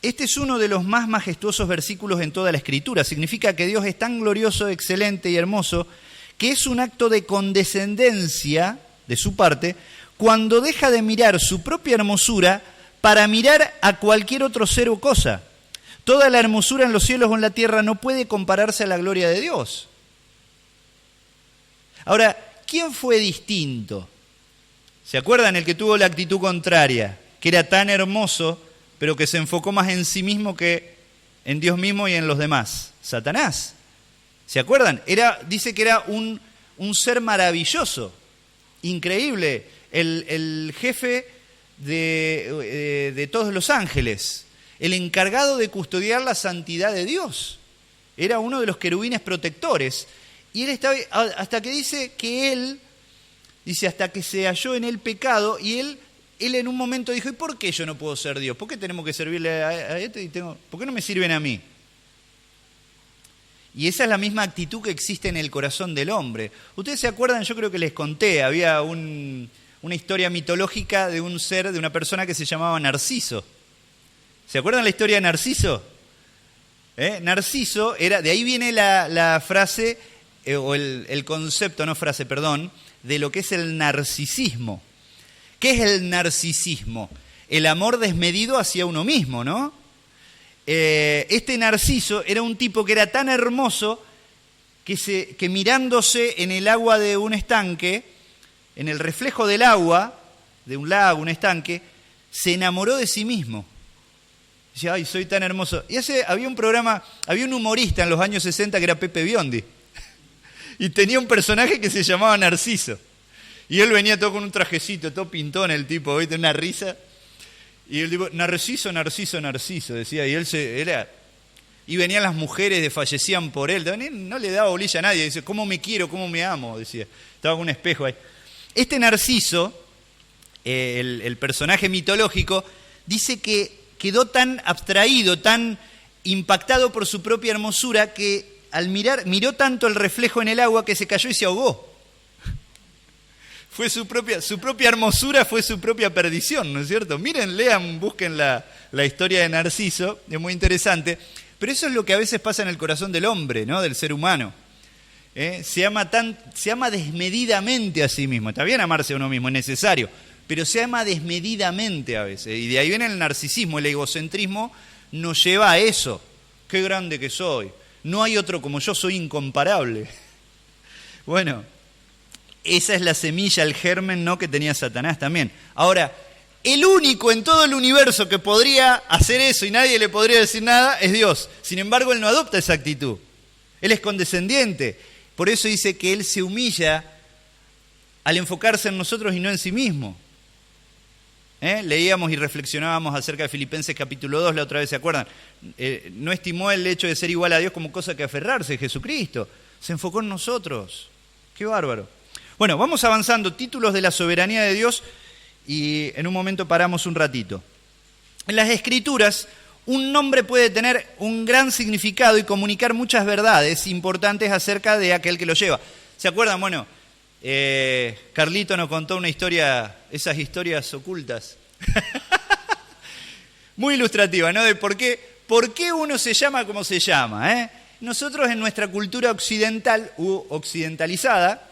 Este es uno de los más majestuosos versículos en toda la Escritura. Significa que Dios es tan glorioso, excelente y hermoso que es un acto de condescendencia de su parte cuando deja de mirar su propia hermosura para mirar a cualquier otro ser o cosa. Toda la hermosura en los cielos o en la tierra no puede compararse a la gloria de Dios. Ahora, ¿quién fue distinto? ¿Se acuerdan el que tuvo la actitud contraria? Que era tan hermoso, pero que se enfocó más en sí mismo que en Dios mismo y en los demás. Satanás. ¿Se acuerdan? Dice que era un ser maravilloso, increíble, el jefe de todos los ángeles, el encargado de custodiar la santidad de Dios. Era uno de los querubines protectores. Y él estaba, hasta que dice que él, hasta que se halló en el pecado, y él en un momento dijo, ¿y por qué yo no puedo ser Dios? ¿Por qué tenemos que servirle a este? ¿Por qué no me sirven a mí? Y esa es la misma actitud que existe en el corazón del hombre. Ustedes se acuerdan, yo creo que les conté, había una historia mitológica de un ser, de una persona que se llamaba Narciso. ¿Se acuerdan la historia de Narciso? Narciso era, de ahí viene la frase, o el concepto, no frase, perdón, de lo que es el narcisismo. ¿Qué es el narcisismo? El amor desmedido hacia uno mismo, ¿no? Este Narciso era un tipo que era tan hermoso que mirándose en el agua de un estanque, en el reflejo del agua, de un lago, un estanque, se enamoró de sí mismo. Decía, ay, soy tan hermoso. Y había un humorista en los años 60 que era Pepe Biondi. Y tenía un personaje que se llamaba Narciso. Y él venía todo con un trajecito, todo pintón el tipo, ¿viste? Una risa. Y el tipo, Narciso, Narciso, Narciso, decía. Y él y venían las mujeres, fallecían por él. No le daba bolilla a nadie. Dice, ¿cómo me quiero, cómo me amo? Decía. Estaba con un espejo ahí. Este Narciso, el personaje mitológico, dice que quedó tan abstraído, tan impactado por su propia hermosura, que al miró tanto el reflejo en el agua que se cayó y se ahogó. Fue su propia hermosura, fue su propia perdición, ¿no es cierto? Miren, lean, busquen la historia de Narciso, es muy interesante. Pero eso es lo que a veces pasa en el corazón del hombre, ¿no? Del ser humano. Se ama desmedidamente a sí mismo. Está bien amarse a uno mismo, es necesario, pero se ama desmedidamente a veces. Y de ahí viene el narcisismo, el egocentrismo nos lleva a eso. Qué grande que soy. No hay otro como yo, soy incomparable. Bueno, esa es la semilla, el germen, ¿no?, que tenía Satanás también. Ahora, El único en todo el universo que podría hacer eso y nadie le podría decir nada es Dios. Sin embargo, Él no adopta esa actitud. Él es condescendiente. Por eso dice que Él se humilla al enfocarse en nosotros y no en sí mismo. Leíamos y reflexionábamos acerca de Filipenses capítulo 2 la otra vez, ¿se acuerdan? No estimó el hecho de ser igual a Dios como cosa que aferrarse, Jesucristo. Se enfocó en nosotros. ¡Qué bárbaro! Bueno, vamos avanzando. Títulos de la soberanía de Dios y en un momento paramos un ratito. En las Escrituras, un nombre puede tener un gran significado y comunicar muchas verdades importantes acerca de aquel que lo lleva. ¿Se acuerdan? Bueno, Carlito nos contó una historia, esas historias ocultas, muy ilustrativa, ¿no? De por qué uno se llama como se llama. Nosotros en nuestra cultura occidental u occidentalizada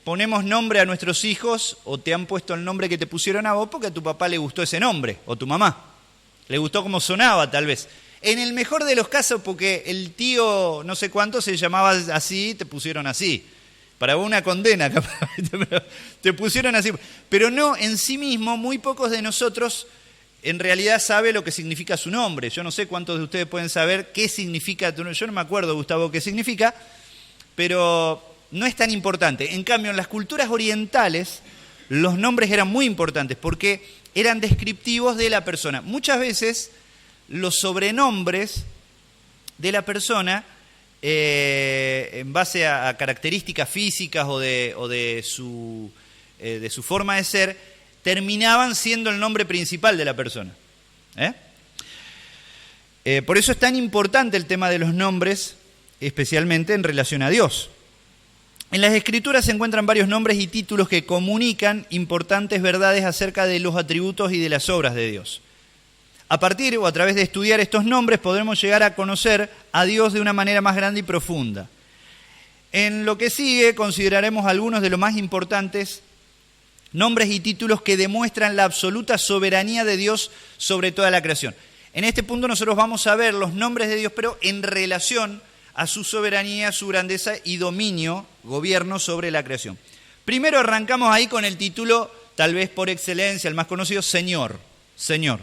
ponemos nombre a nuestros hijos, o te han puesto el nombre que te pusieron a vos porque a tu papá le gustó ese nombre, o tu mamá. Le gustó cómo sonaba, tal vez. En el mejor de los casos, porque el tío no sé cuánto se llamaba así, te pusieron así. Para vos una condena, capaz, te pusieron así. Pero no, en sí mismo, muy pocos de nosotros en realidad sabe lo que significa su nombre. Yo no sé cuántos de ustedes pueden saber qué significa tu nombre. Yo no me acuerdo, Gustavo, qué significa, pero no es tan importante. En cambio, en las culturas orientales, los nombres eran muy importantes porque eran descriptivos de la persona. Muchas veces, los sobrenombres de la persona, en base a características físicas o de su forma de ser, terminaban siendo el nombre principal de la persona. Por eso es tan importante el tema de los nombres, especialmente en relación a Dios. En las Escrituras se encuentran varios nombres y títulos que comunican importantes verdades acerca de los atributos y de las obras de Dios. A partir o a través de estudiar estos nombres podremos llegar a conocer a Dios de una manera más grande y profunda. En lo que sigue consideraremos algunos de los más importantes nombres y títulos que demuestran la absoluta soberanía de Dios sobre toda la creación. En este punto nosotros vamos a ver los nombres de Dios, pero en relación a su soberanía, su grandeza y dominio, gobierno sobre la creación. Primero arrancamos ahí con el título, tal vez por excelencia, el más conocido, Señor. Señor.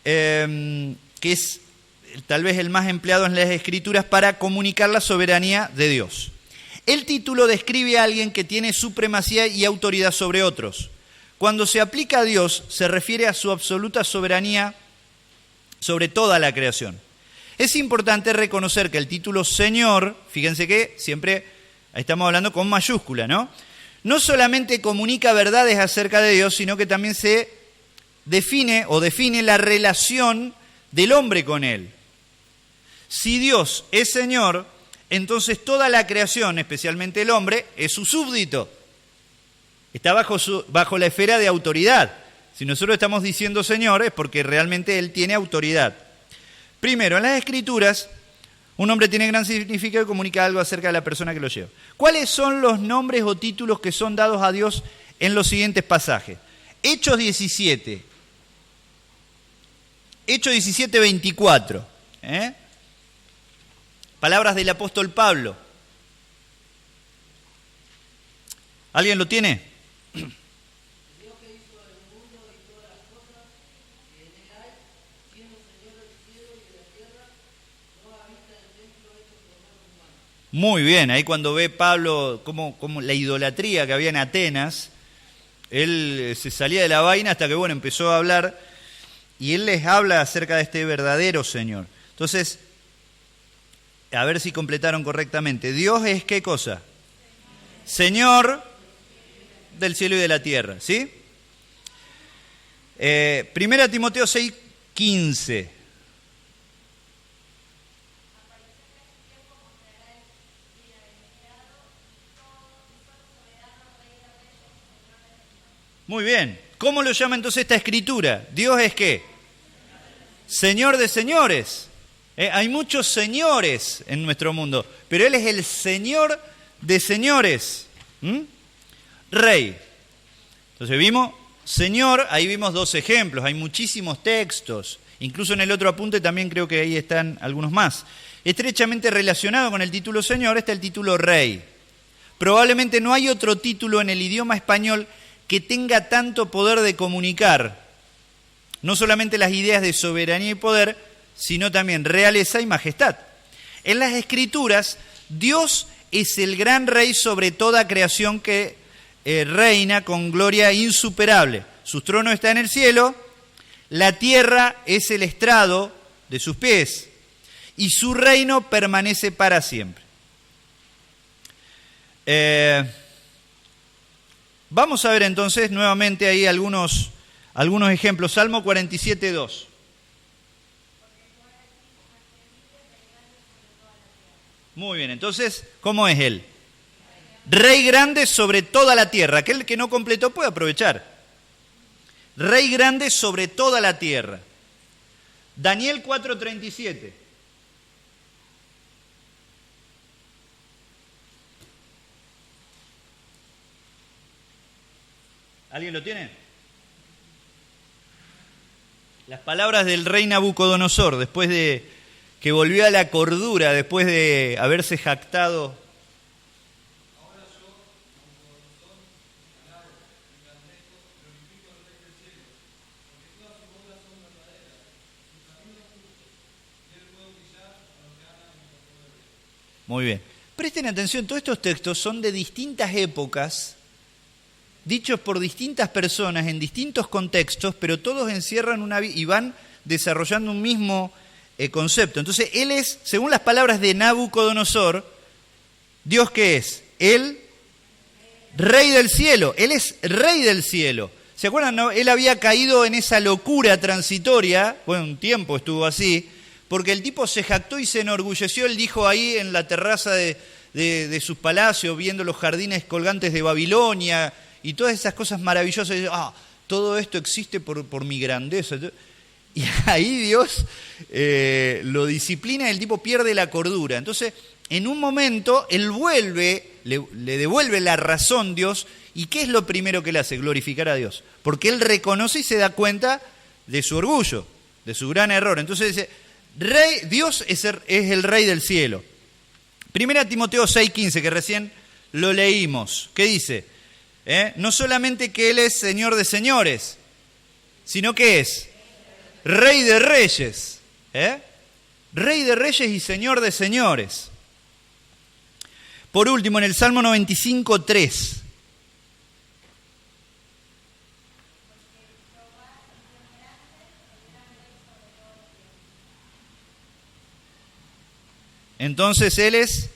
Que es tal vez el más empleado en las Escrituras para comunicar la soberanía de Dios. El título describe a alguien que tiene supremacía y autoridad sobre otros. Cuando se aplica a Dios, se refiere a su absoluta soberanía sobre toda la creación. Es importante reconocer que el título Señor, fíjense que siempre estamos hablando con mayúscula, ¿no? No solamente comunica verdades acerca de Dios, sino que también se define la relación del hombre con Él. Si Dios es Señor, entonces toda la creación, especialmente el hombre, es su súbdito. Está bajo la esfera de autoridad. Si nosotros estamos diciendo Señor, es porque realmente Él tiene autoridad. Primero, en las Escrituras, un nombre tiene gran significado y comunica algo acerca de la persona que lo lleva. ¿Cuáles son los nombres o títulos que son dados a Dios en los siguientes pasajes? Hechos 17. Hechos 17, 24. Palabras del apóstol Pablo. ¿Alguien lo tiene? Muy bien, ahí cuando ve Pablo como la idolatría que había en Atenas, él se salía de la vaina hasta que empezó a hablar y él les habla acerca de este verdadero Señor. Entonces, a ver si completaron correctamente. Dios es ¿qué cosa? Señor del cielo y de la tierra, ¿sí? Primera Timoteo 6:15. Muy bien. ¿Cómo lo llama entonces esta escritura? Dios es ¿qué? Señor de señores. Hay muchos señores en nuestro mundo, pero Él es el Señor de señores. Rey. Entonces vimos Señor, ahí vimos dos ejemplos, hay muchísimos textos. Incluso en el otro apunte también creo que ahí están algunos más. Estrechamente relacionado con el título Señor está el título Rey. Probablemente no hay otro título en el idioma español que tenga tanto poder de comunicar no solamente las ideas de soberanía y poder, sino también realeza y majestad. En las Escrituras, Dios es el gran rey sobre toda creación que reina con gloria insuperable. Su trono está en el cielo, la tierra es el estrado de sus pies, y su reino permanece para siempre. Vamos a ver entonces nuevamente ahí algunos ejemplos. Salmo 47, 2. Muy bien, entonces, ¿cómo es él? Rey grande sobre toda la tierra. Aquel que no completó puede aprovechar. Rey grande sobre toda la tierra. Daniel 4:37. ¿Alguien lo tiene? Las palabras del rey Nabucodonosor, después de que volvió a la cordura, después de haberse jactado. Ahora yo, Nabucodonosor, alabo, engrandezco, glorifico al Rey del cielo, porque todas sus obras son verdaderas, sus caminos justos, y él puede brillar a los que aman en el poder. Muy bien. Presten atención, todos estos textos son de distintas épocas, dichos por distintas personas en distintos contextos, pero todos encierran y van desarrollando un mismo concepto. Entonces, él es, según las palabras de Nabucodonosor, ¿Dios qué es? Él, rey del cielo. Él es rey del cielo. ¿Se acuerdan? No? Él había caído en esa locura transitoria, bueno, un tiempo estuvo así, porque el tipo se jactó y se enorgulleció. Él dijo ahí en la terraza de sus palacios, viendo los jardines colgantes de Babilonia, y todas esas cosas maravillosas, todo esto existe por mi grandeza. Y ahí Dios lo disciplina y el tipo pierde la cordura. Entonces, en un momento, él le devuelve la razón Dios. ¿Y qué es lo primero que le hace? Glorificar a Dios. Porque él reconoce y se da cuenta de su orgullo, de su gran error. Entonces dice, Dios es el rey del cielo. 1 Timoteo 6:15, que recién lo leímos. ¿Qué dice? No solamente que Él es Señor de señores, sino que es Rey de reyes. Rey de reyes y Señor de señores. Por último, en el Salmo 95:3. Entonces Él es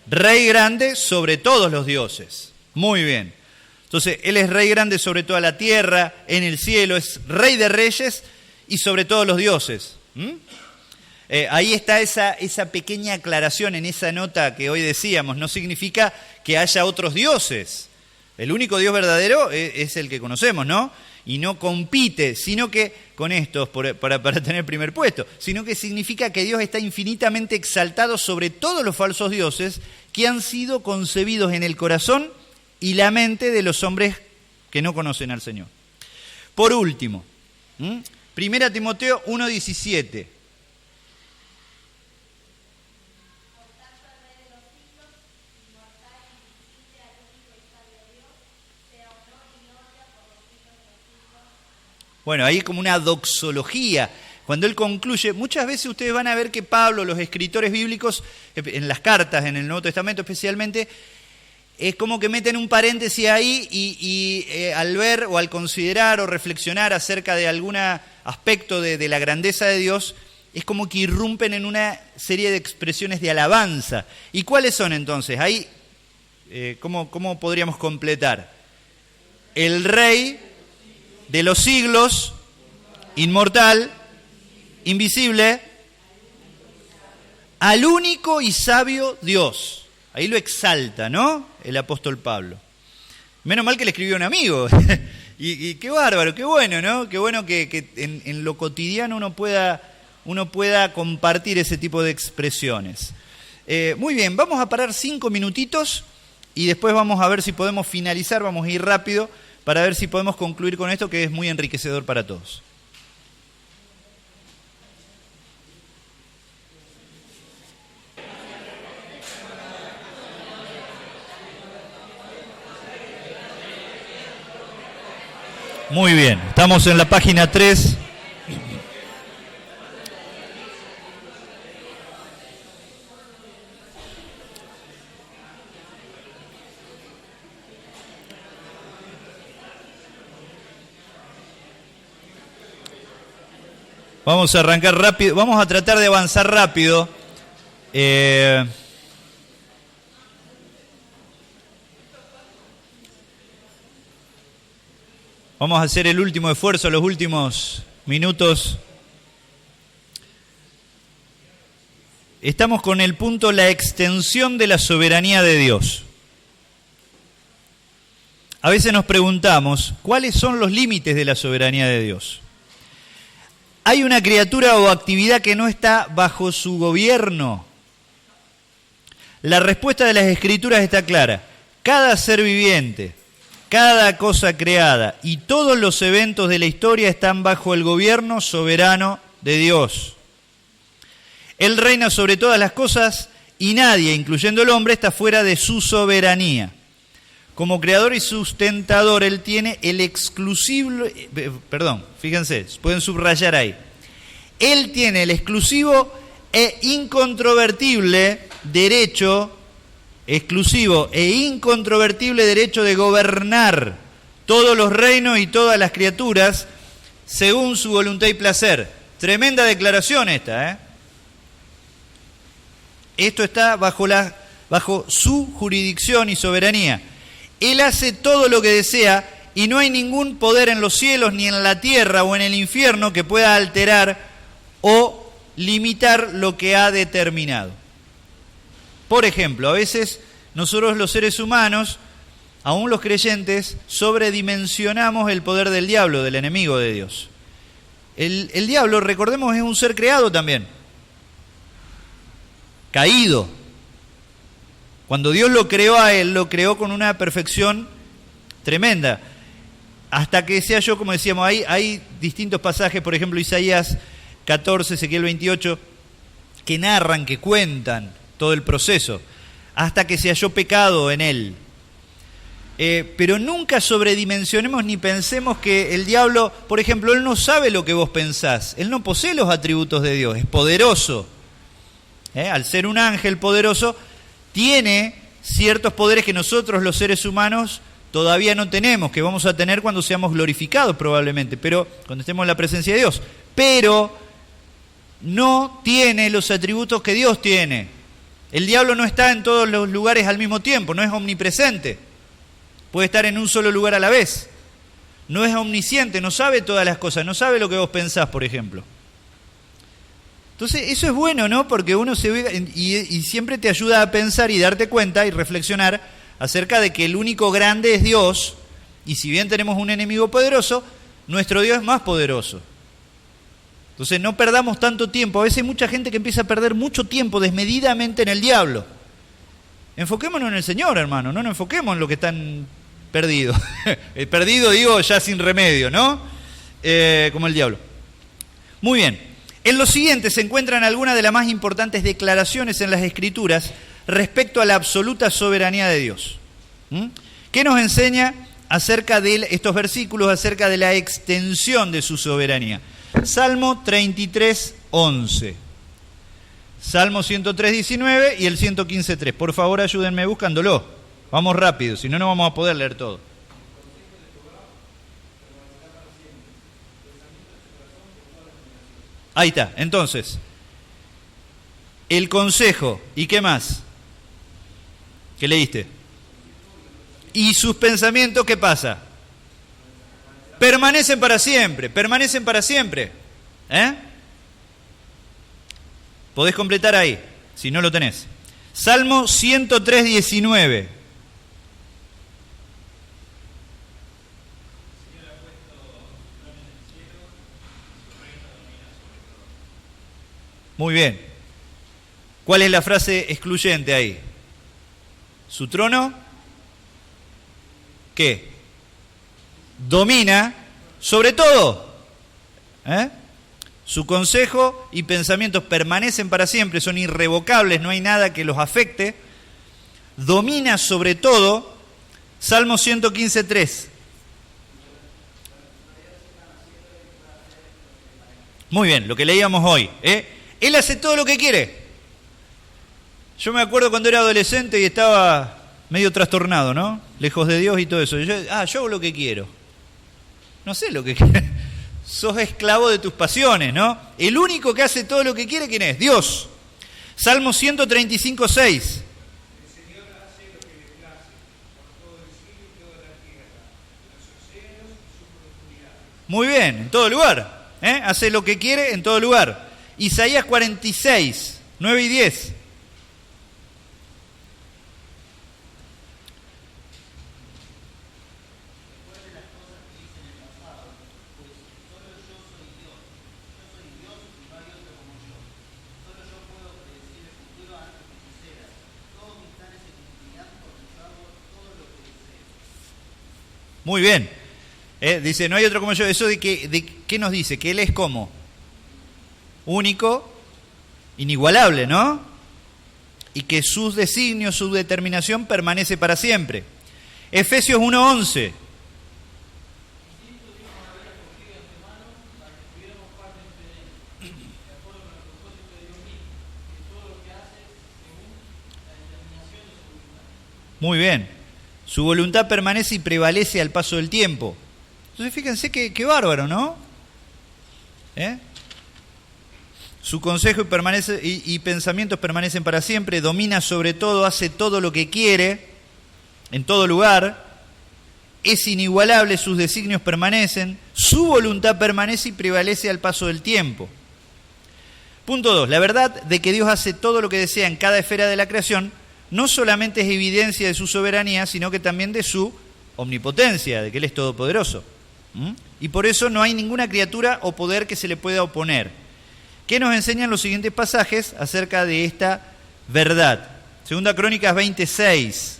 Rey grande sobre todos los dioses. Muy bien. Entonces, Él es Rey grande sobre toda la tierra, en el cielo, es Rey de reyes y sobre todos los dioses. Ahí está esa pequeña aclaración en esa nota que hoy decíamos. No significa que haya otros dioses. El único Dios verdadero es el que conocemos, ¿no? Y no compite, sino que, con estos, para tener el primer puesto, sino que significa que Dios está infinitamente exaltado sobre todos los falsos dioses que han sido concebidos en el corazón y la mente de los hombres que no conocen al Señor. Por último, 1 Timoteo 1:17. Bueno, ahí es como una doxología. Cuando él concluye, muchas veces ustedes van a ver que Pablo, los escritores bíblicos, en las cartas, en el Nuevo Testamento especialmente, es como que meten un paréntesis ahí y al ver o al considerar o reflexionar acerca de algún aspecto de la grandeza de Dios, es como que irrumpen en una serie de expresiones de alabanza. ¿Y cuáles son entonces? Ahí, ¿cómo podríamos completar? El Rey de los siglos, inmortal, invisible, al único y sabio Dios. Ahí lo exalta, ¿no? El apóstol Pablo. Menos mal que le escribió un amigo. y qué bárbaro, qué bueno, ¿no? Qué bueno que en lo cotidiano uno pueda compartir ese tipo de expresiones. Muy bien, vamos a parar 5 minutitos y después vamos a ver si podemos finalizar, vamos a ir rápido para ver si podemos concluir con esto que es muy enriquecedor para todos. Muy bien, estamos en la página 3. Vamos a arrancar rápido, vamos a tratar de avanzar rápido. Vamos a hacer el último esfuerzo, los últimos minutos. Estamos con el punto la extensión de la soberanía de Dios. A veces nos preguntamos, ¿cuáles son los límites de la soberanía de Dios? ¿Hay una criatura o actividad que no está bajo su gobierno? La respuesta de las Escrituras está clara. Cada ser viviente, cada cosa creada y todos los eventos de la historia están bajo el gobierno soberano de Dios. Él reina sobre todas las cosas y nadie, incluyendo el hombre, está fuera de su soberanía. Como creador y sustentador, Él tiene el exclusivo, fíjense, pueden subrayar ahí. Él tiene el exclusivo e incontrovertible derecho, de gobernar todos los reinos y todas las criaturas según su voluntad y placer. Tremenda declaración esta, ¿eh? Esto está bajo su jurisdicción y soberanía. Él hace todo lo que desea y no hay ningún poder en los cielos, ni en la tierra o en el infierno que pueda alterar o limitar lo que ha determinado. Por ejemplo, a veces nosotros los seres humanos, aún los creyentes, sobredimensionamos el poder del diablo, del enemigo de Dios. El diablo, recordemos, es un ser creado también, caído. Cuando Dios lo creó a él, lo creó con una perfección tremenda. Hasta que se halló, como decíamos, hay distintos pasajes, por ejemplo, Isaías 14, Ezequiel 28, que narran, que cuentan todo el proceso, hasta que se halló pecado en él. Pero nunca sobredimensionemos ni pensemos que el diablo, por ejemplo, él no sabe lo que vos pensás, él no posee los atributos de Dios, es poderoso. Al ser un ángel poderoso, tiene ciertos poderes que nosotros los seres humanos todavía no tenemos, que vamos a tener cuando seamos glorificados probablemente, pero cuando estemos en la presencia de Dios. Pero no tiene los atributos que Dios tiene. El diablo no está en todos los lugares al mismo tiempo, no es omnipresente. Puede estar en un solo lugar a la vez. No es omnisciente, no sabe todas las cosas, no sabe lo que vos pensás, por ejemplo. Entonces, eso es bueno, ¿no? Porque uno se ve y siempre te ayuda a pensar y darte cuenta y reflexionar acerca de que el único grande es Dios, y si bien tenemos un enemigo poderoso, nuestro Dios es más poderoso. Entonces, no perdamos tanto tiempo. A veces hay mucha gente que empieza a perder mucho tiempo desmedidamente en el diablo. Enfoquémonos en el Señor, hermano, no nos enfoquemos en lo que están perdidos. Perdido, digo, ya sin remedio, ¿no? Como el diablo. Muy bien. En lo siguiente se encuentran algunas de las más importantes declaraciones en las Escrituras respecto a la absoluta soberanía de Dios. ¿Qué nos enseña acerca de estos versículos, acerca de la extensión de su soberanía? Salmo 33, 11. Salmo 103, 19 y el 115, 3. Por favor, ayúdenme buscándolo. Vamos rápido, si no, no vamos a poder leer todo. Ahí está, entonces, el consejo, ¿y qué más? ¿Qué leíste? Y sus pensamientos, ¿qué pasa? Permanecen para siempre. Podés completar ahí, si no lo tenés. Salmo 103, 19. Muy bien. ¿Cuál es la frase excluyente ahí? Su trono, ¿qué? Domina sobre todo. Su consejo y pensamientos permanecen para siempre, son irrevocables, no hay nada que los afecte. Domina sobre todo. Salmo 115, 3. Muy bien, lo que leíamos hoy. Él hace todo lo que quiere. Yo me acuerdo cuando era adolescente y estaba medio trastornado, ¿no? Lejos de Dios y todo eso. Yo hago lo que quiero. No sé lo que quiero. Sos esclavo de tus pasiones, ¿no? El único que hace todo lo que quiere, ¿quién es? Dios. Salmo 135, 6. Muy bien, en todo lugar. Hace lo que quiere en todo lugar. Isaías 46, 9 y 10. Muy bien. Dice, no hay otro como yo. ¿Eso de qué nos dice? Que Él es como único, inigualable, ¿no? Y que sus designios, su determinación permanece para siempre. Efesios 1:11. Muy bien. Su voluntad permanece y prevalece al paso del tiempo. Entonces fíjense qué bárbaro, ¿no? Su consejo y pensamientos permanecen para siempre, domina sobre todo, hace todo lo que quiere, en todo lugar, es inigualable, sus designios permanecen, su voluntad permanece y prevalece al paso del tiempo. Punto 2. La verdad de que Dios hace todo lo que desea en cada esfera de la creación no solamente es evidencia de su soberanía, sino que también de su omnipotencia, de que Él es todopoderoso. Y por eso no hay ninguna criatura o poder que se le pueda oponer. ¿Qué nos enseñan los siguientes pasajes acerca de esta verdad? Segunda Crónicas 26.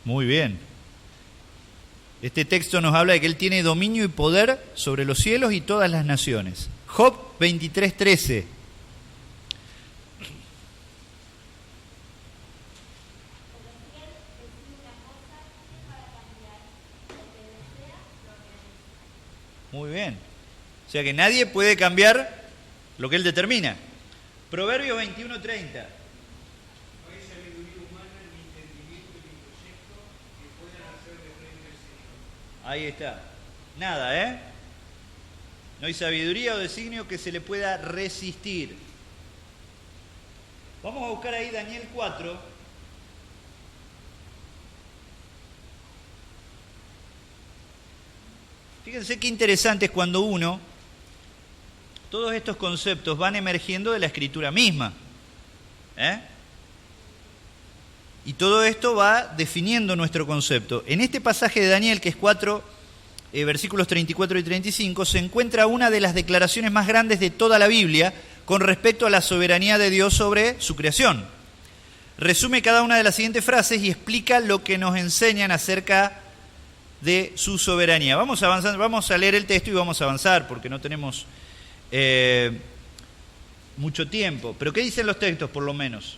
Muy bien. Este texto nos habla de que Él tiene dominio y poder sobre los cielos y todas las naciones. Job 23:13. Muy bien. O sea que nadie puede cambiar lo que Él determina. Proverbios 21:30. Ahí está. Nada, No hay sabiduría o designio que se le pueda resistir. Vamos a buscar ahí Daniel 4. Fíjense qué interesante es cuando todos estos conceptos van emergiendo de la Escritura misma. Y todo esto va definiendo nuestro concepto. En este pasaje de Daniel, que es 4, versículos 34 y 35, se encuentra una de las declaraciones más grandes de toda la Biblia con respecto a la soberanía de Dios sobre su creación. Resume cada una de las siguientes frases y explica lo que nos enseñan acerca de su soberanía. Vamos a leer el texto y vamos a avanzar porque no tenemos mucho tiempo. Pero ¿qué dicen los textos por lo menos?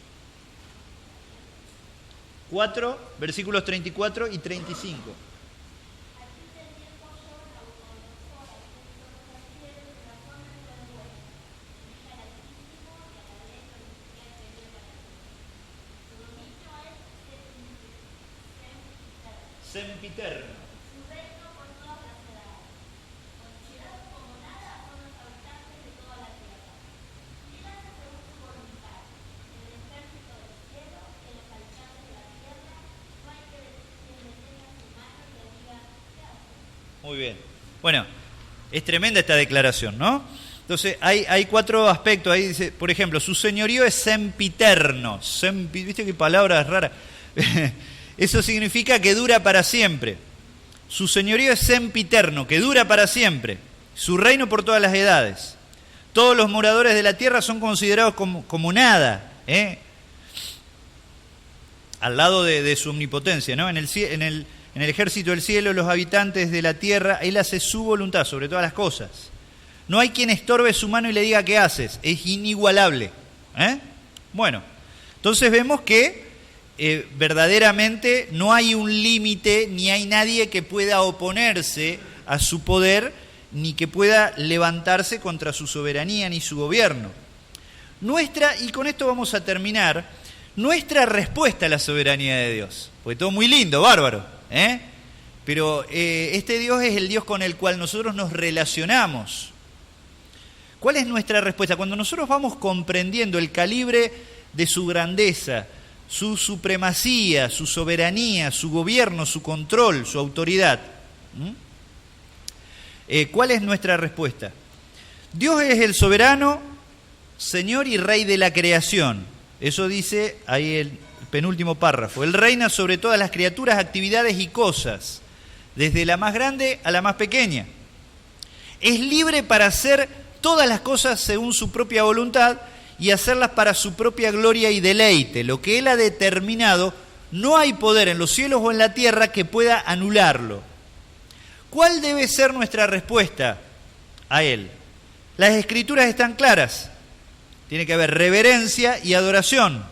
4, versículos 34 y 35. Sempiterno. Muy bien. Bueno, es tremenda esta declaración, ¿no? Entonces, hay 4 aspectos. Ahí dice, por ejemplo, su señorío es sempiterno. ¿Viste qué palabra rara? Eso significa que dura para siempre. Su señorío es sempiterno, que dura para siempre. Su reino por todas las edades. Todos los moradores de la tierra son considerados como nada, al lado de su omnipotencia, ¿no? En en el ejército del cielo, los habitantes de la tierra. Él hace su voluntad sobre todas las cosas. No hay quien estorbe su mano y le diga qué haces. Es inigualable. Bueno, entonces vemos que verdaderamente no hay un límite, ni hay nadie que pueda oponerse a su poder, ni que pueda levantarse contra su soberanía ni su gobierno. Y con esto vamos a terminar, nuestra respuesta a la soberanía de Dios. Porque todo muy lindo, bárbaro, pero este Dios es el Dios con el cual nosotros nos relacionamos. ¿Cuál es nuestra respuesta? Cuando nosotros vamos comprendiendo el calibre de su grandeza, su supremacía, su soberanía, su gobierno, su control, su autoridad, ¿cuál es nuestra respuesta? Dios es el soberano, Señor y Rey de la creación. Eso dice ahí el penúltimo párrafo. Él reina sobre todas las criaturas, actividades y cosas, desde la más grande a la más pequeña. Es libre para hacer todas las cosas según su propia voluntad y hacerlas para su propia gloria y deleite. Lo que Él ha determinado, no hay poder en los cielos o en la tierra que pueda anularlo. ¿Cuál debe ser nuestra respuesta a Él? Las Escrituras están claras. Tiene que haber reverencia y adoración.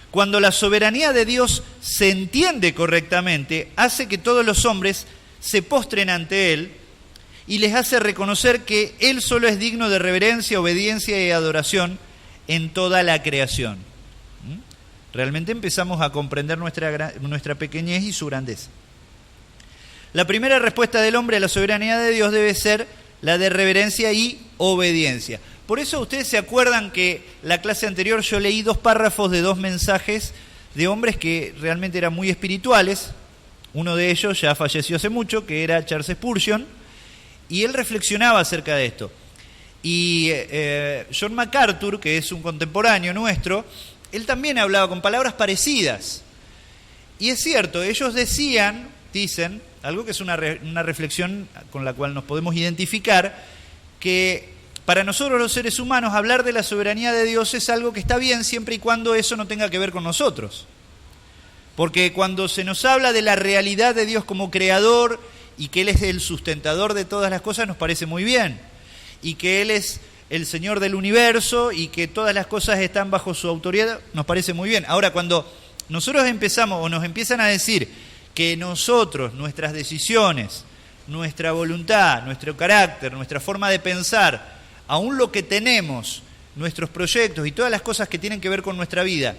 Cuando la soberanía de Dios se entiende correctamente, hace que todos los hombres se postren ante Él y les hace reconocer que Él solo es digno de reverencia, obediencia y adoración en toda la creación. Realmente empezamos a comprender nuestra pequeñez y su grandeza. La primera respuesta del hombre a la soberanía de Dios debe ser la de reverencia y obediencia. Por eso ustedes se acuerdan que la clase anterior yo leí 2 párrafos de 2 mensajes de hombres que realmente eran muy espirituales. Uno de ellos ya falleció hace mucho, que era Charles Spurgeon, y él reflexionaba acerca de esto. Y John MacArthur, que es un contemporáneo nuestro, él también hablaba con palabras parecidas. Y es cierto, ellos dicen, algo que es una reflexión con la cual nos podemos identificar, que para nosotros los seres humanos hablar de la soberanía de Dios es algo que está bien siempre y cuando eso no tenga que ver con nosotros. Porque cuando se nos habla de la realidad de Dios como creador y que Él es el sustentador de todas las cosas, nos parece muy bien. Y que Él es el Señor del universo y que todas las cosas están bajo su autoridad, nos parece muy bien. Ahora, cuando nosotros empezamos o nos empiezan a decir que nosotros, nuestras decisiones, nuestra voluntad, nuestro carácter, nuestra forma de pensar, aún lo que tenemos, nuestros proyectos y todas las cosas que tienen que ver con nuestra vida,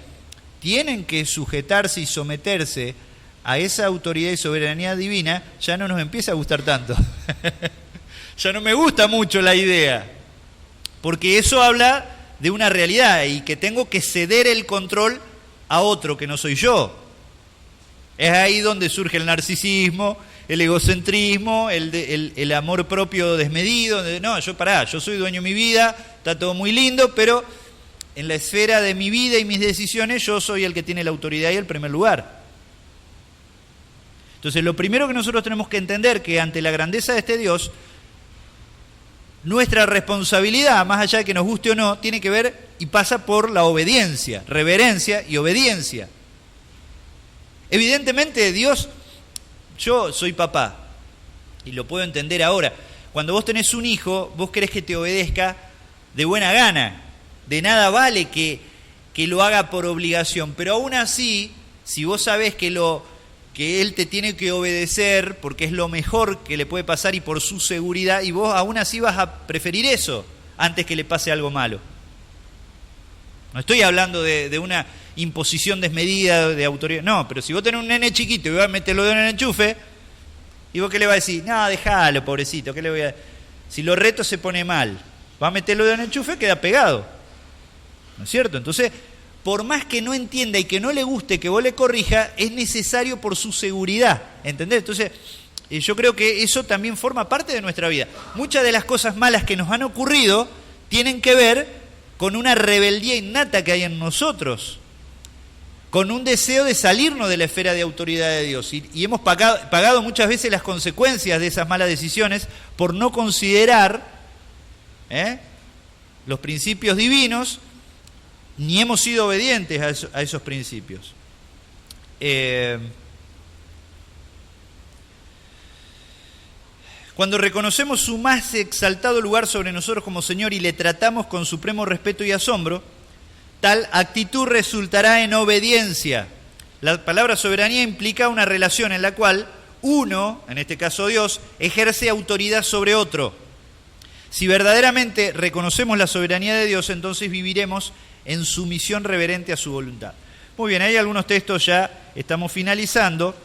tienen que sujetarse y someterse a esa autoridad y soberanía divina, ya no nos empieza a gustar tanto. Ya no me gusta mucho la idea, porque eso habla de una realidad y que tengo que ceder el control a otro que no soy yo. Es ahí donde surge el narcisismo, el egocentrismo, el amor propio desmedido. No, yo soy dueño de mi vida, está todo muy lindo, pero en la esfera de mi vida y mis decisiones yo soy el que tiene la autoridad y el primer lugar. Entonces, lo primero que nosotros tenemos que entender que ante la grandeza de este Dios, nuestra responsabilidad, más allá de que nos guste o no, tiene que ver y pasa por la obediencia, reverencia y obediencia. Evidentemente, Dios, yo soy papá, y lo puedo entender ahora. Cuando vos tenés un hijo, vos querés que te obedezca de buena gana. De nada vale que lo haga por obligación. Pero aún así, si vos sabés que él te tiene que obedecer porque es lo mejor que le puede pasar y por su seguridad, y vos aún así vas a preferir eso antes que le pase algo malo. No estoy hablando de una imposición desmedida de autoridad. No, pero si vos tenés un nene chiquito y vas a meterlo en el enchufe, ¿y vos qué le vas a decir? No, déjalo, pobrecito, ¿qué le voy a...? Si lo reto se pone mal, va a meterlo en el enchufe, queda pegado. ¿No es cierto? Entonces, por más que no entienda y que no le guste que vos le corrija, es necesario por su seguridad, ¿entendés? Entonces, yo creo que eso también forma parte de nuestra vida. Muchas de las cosas malas que nos han ocurrido tienen que ver con una rebeldía innata que hay en nosotros, con un deseo de salirnos de la esfera de autoridad de Dios. Y hemos pagado muchas veces las consecuencias de esas malas decisiones por no considerar los principios divinos, ni hemos sido obedientes a esos principios. Cuando reconocemos su más exaltado lugar sobre nosotros como Señor y le tratamos con supremo respeto y asombro, tal actitud resultará en obediencia. La palabra soberanía implica una relación en la cual uno, en este caso Dios, ejerce autoridad sobre otro. Si verdaderamente reconocemos la soberanía de Dios, entonces viviremos en sumisión reverente a su voluntad. Muy bien, hay algunos textos ya, estamos finalizando.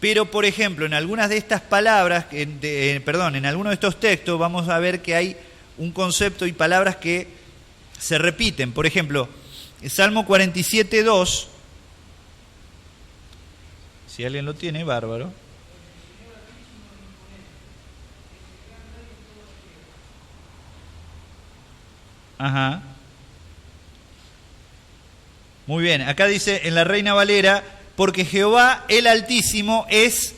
Pero, por ejemplo, en algunas de estas palabras, en algunos de estos textos, vamos a ver que hay un concepto y palabras que se repiten. Por ejemplo, el Salmo 47:2, si alguien lo tiene, bárbaro. Ajá. Muy bien, acá dice en la Reina Valera: porque Jehová el Altísimo es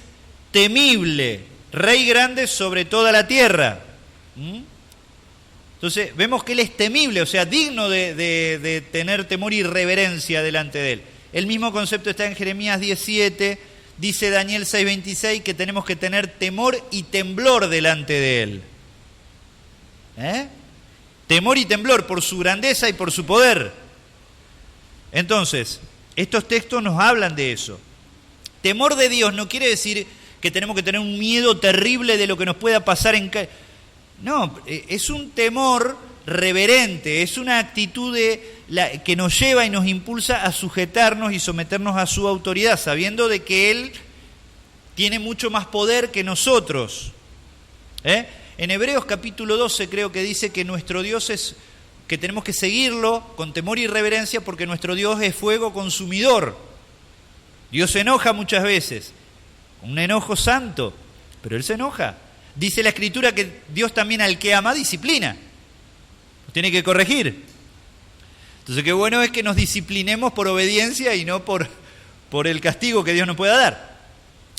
temible, Rey grande sobre toda la tierra. Entonces vemos que Él es temible, o sea, digno de tener temor y reverencia delante de Él. El mismo concepto está en Jeremías 17, dice Daniel 6:26 que tenemos que tener temor y temblor delante de Él. Temor y temblor por su grandeza y por su poder. Entonces, estos textos nos hablan de eso. Temor de Dios no quiere decir que tenemos que tener un miedo terrible de lo que nos pueda pasar en... No, es un temor reverente, es una actitud que nos lleva y nos impulsa a sujetarnos y someternos a su autoridad, sabiendo de que Él tiene mucho más poder que nosotros. En Hebreos capítulo 12 creo que dice que nuestro Dios es... que tenemos que seguirlo con temor y reverencia porque nuestro Dios es fuego consumidor. Dios se enoja muchas veces, un enojo santo, pero Él se enoja. Dice la Escritura que Dios también al que ama disciplina, nos tiene que corregir. Entonces qué bueno es que nos disciplinemos por obediencia y no por el castigo que Dios nos pueda dar.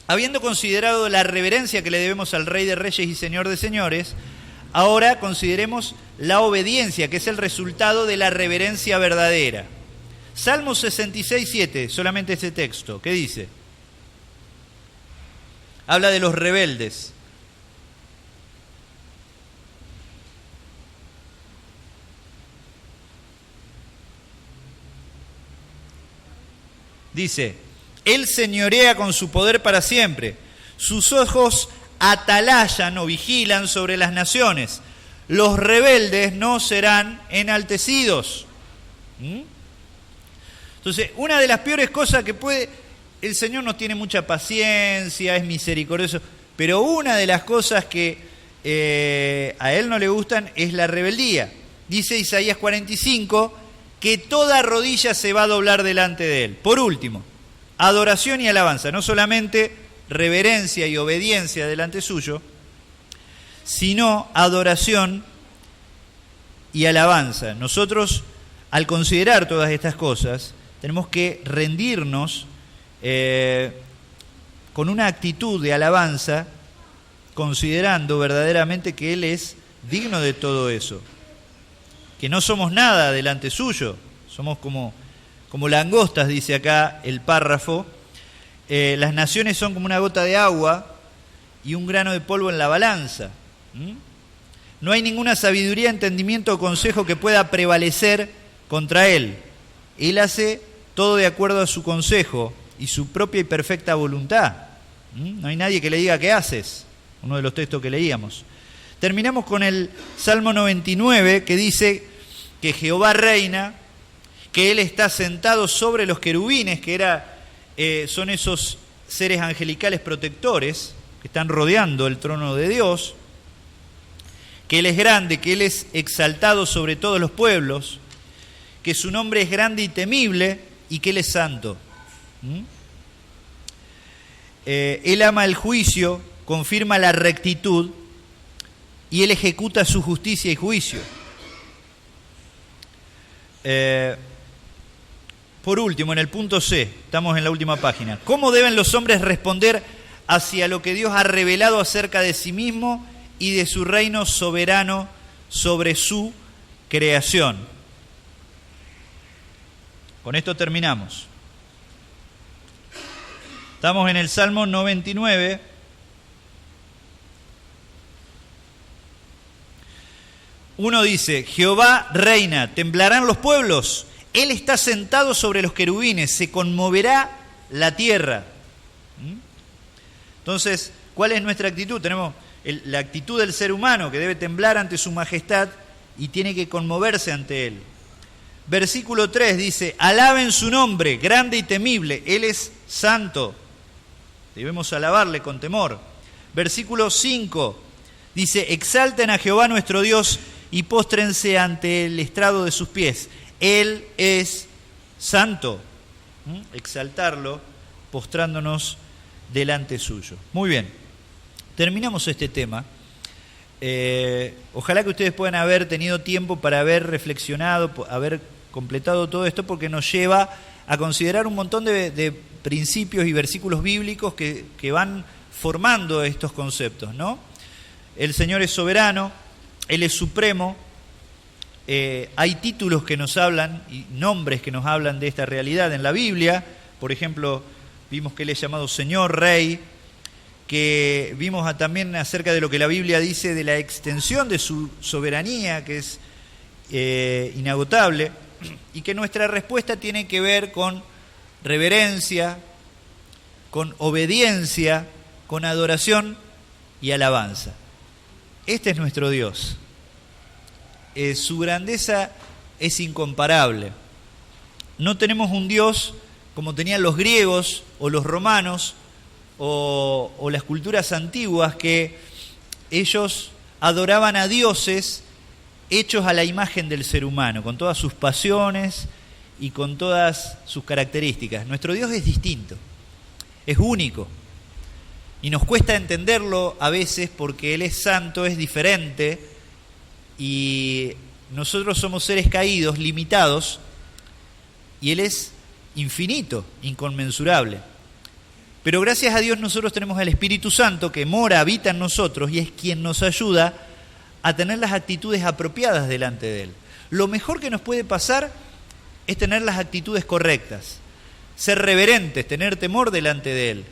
Habiendo considerado la reverencia que le debemos al Rey de Reyes y Señor de Señores, ahora consideremos la obediencia, que es el resultado de la reverencia verdadera. Salmo 66:7, solamente este texto, ¿qué dice? Habla de los rebeldes. Dice: Él señorea con su poder para siempre, sus ojos atalayan o vigilan sobre las naciones. Los rebeldes no serán enaltecidos. Entonces, una de las peores cosas que puede... El Señor nos tiene mucha paciencia, es misericordioso, pero una de las cosas que a Él no le gustan es la rebeldía. Dice Isaías 45 que toda rodilla se va a doblar delante de Él. Por último, adoración y alabanza, no solamente reverencia y obediencia delante suyo, sino adoración y alabanza. Nosotros, al considerar todas estas cosas, tenemos que rendirnos con una actitud de alabanza, considerando verdaderamente que Él es digno de todo eso, que no somos nada delante suyo, somos como langostas, dice acá el párrafo. Las naciones son como una gota de agua y un grano de polvo en la balanza. No hay ninguna sabiduría, entendimiento o consejo que pueda prevalecer contra Él. Él hace todo de acuerdo a su consejo y su propia y perfecta voluntad. No hay nadie que le diga qué haces, uno de los textos que leíamos. Terminamos con el Salmo 99, que dice que Jehová reina, que Él está sentado sobre los querubines, que son esos seres angelicales protectores que están rodeando el trono de Dios, que Él es grande, que Él es exaltado sobre todos los pueblos, que su nombre es grande y temible y que Él es santo. Él ama el juicio, confirma la rectitud y Él ejecuta su justicia y juicio. Por último, en el punto C, estamos en la última página. ¿Cómo deben los hombres responder hacia lo que Dios ha revelado acerca de sí mismo y de su reino soberano sobre su creación? Con esto terminamos. Estamos en el Salmo 99. uno dice, Jehová reina, temblarán los pueblos, Él está sentado sobre los querubines, se conmoverá la tierra. Entonces, ¿cuál es nuestra actitud? Tenemos la actitud del ser humano que debe temblar ante su majestad y tiene que conmoverse ante Él. Versículo 3 dice, alaben su nombre, grande y temible, Él es santo. Debemos alabarle con temor. Versículo 5 dice, exalten a Jehová nuestro Dios y póstrense ante el estrado de sus pies. Él es santo. Exaltarlo, postrándonos delante suyo. Muy bien, terminamos este tema. Ojalá que ustedes puedan haber tenido tiempo para haber reflexionado, haber completado todo esto, porque nos lleva a considerar un montón de principios y versículos bíblicos que van formando estos conceptos, ¿no? El Señor es soberano, Él es supremo, hay títulos que nos hablan y nombres que nos hablan de esta realidad en la Biblia. Por ejemplo, vimos que Él es llamado Señor, Rey, que vimos también acerca de lo que la Biblia dice de la extensión de su soberanía, que es inagotable, y que nuestra respuesta tiene que ver con reverencia, con obediencia, con adoración y alabanza. Este es nuestro Dios. Su grandeza es incomparable. No tenemos un Dios como tenían los griegos o los romanos o las culturas antiguas, que ellos adoraban a dioses hechos a la imagen del ser humano, con todas sus pasiones y con todas sus características. Nuestro Dios es distinto, es único, y nos cuesta entenderlo a veces porque Él es santo, es diferente, y nosotros somos seres caídos, limitados, y Él es infinito, inconmensurable. Pero gracias a Dios nosotros tenemos el Espíritu Santo que mora, habita en nosotros y es quien nos ayuda a tener las actitudes apropiadas delante de Él. Lo mejor que nos puede pasar es tener las actitudes correctas, ser reverentes, tener temor delante de Él,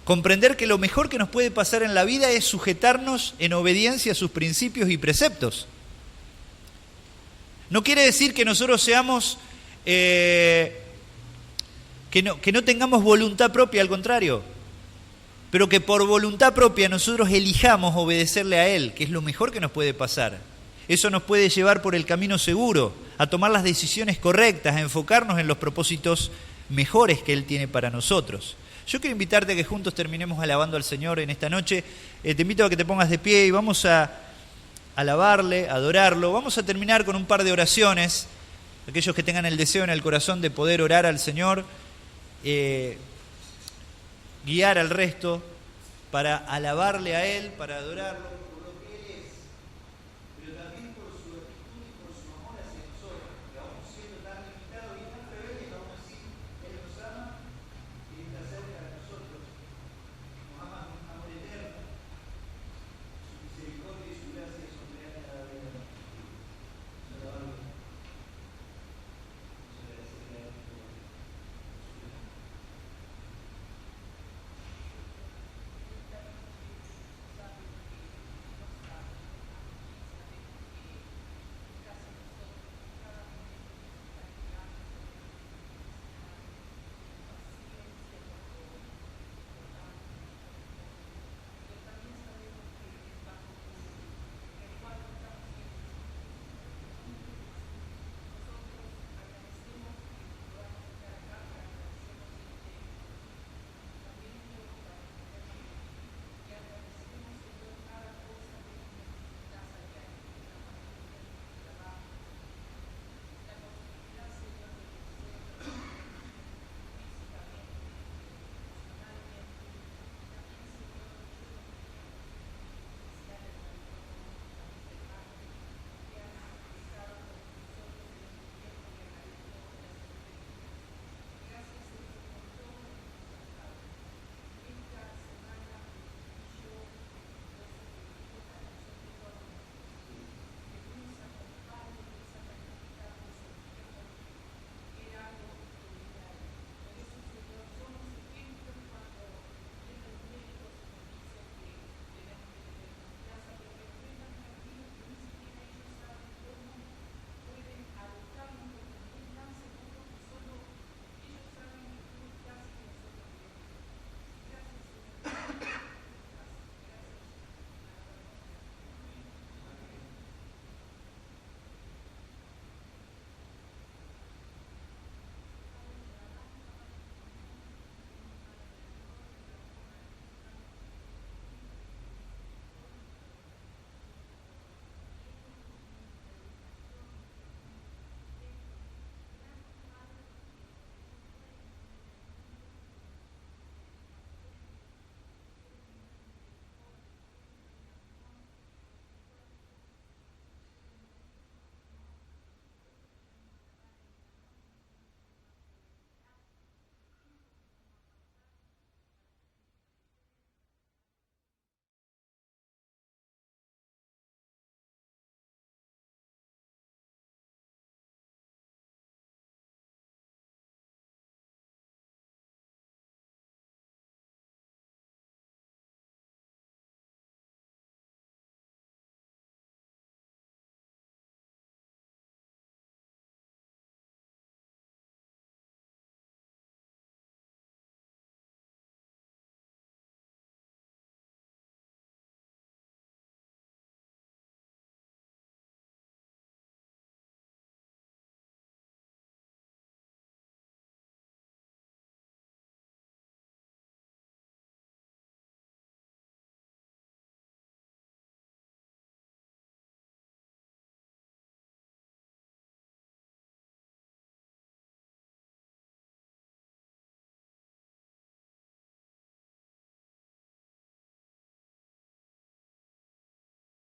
comprender que lo mejor que nos puede pasar en la vida es sujetarnos en obediencia a sus principios y preceptos. No quiere decir que nosotros seamos... Que no tengamos voluntad propia, al contrario, pero que por voluntad propia nosotros elijamos obedecerle a Él, que es lo mejor que nos puede pasar. Eso nos puede llevar por el camino seguro, a tomar las decisiones correctas, a enfocarnos en los propósitos mejores que Él tiene para nosotros. Yo quiero invitarte a que juntos terminemos alabando al Señor en esta noche. Te invito a que te pongas de pie y vamos a alabarle, a adorarlo. Vamos a terminar con un par de oraciones. Aquellos que tengan el deseo en el corazón de poder orar al Señor, guiar al resto para alabarle a Él, para adorarlo.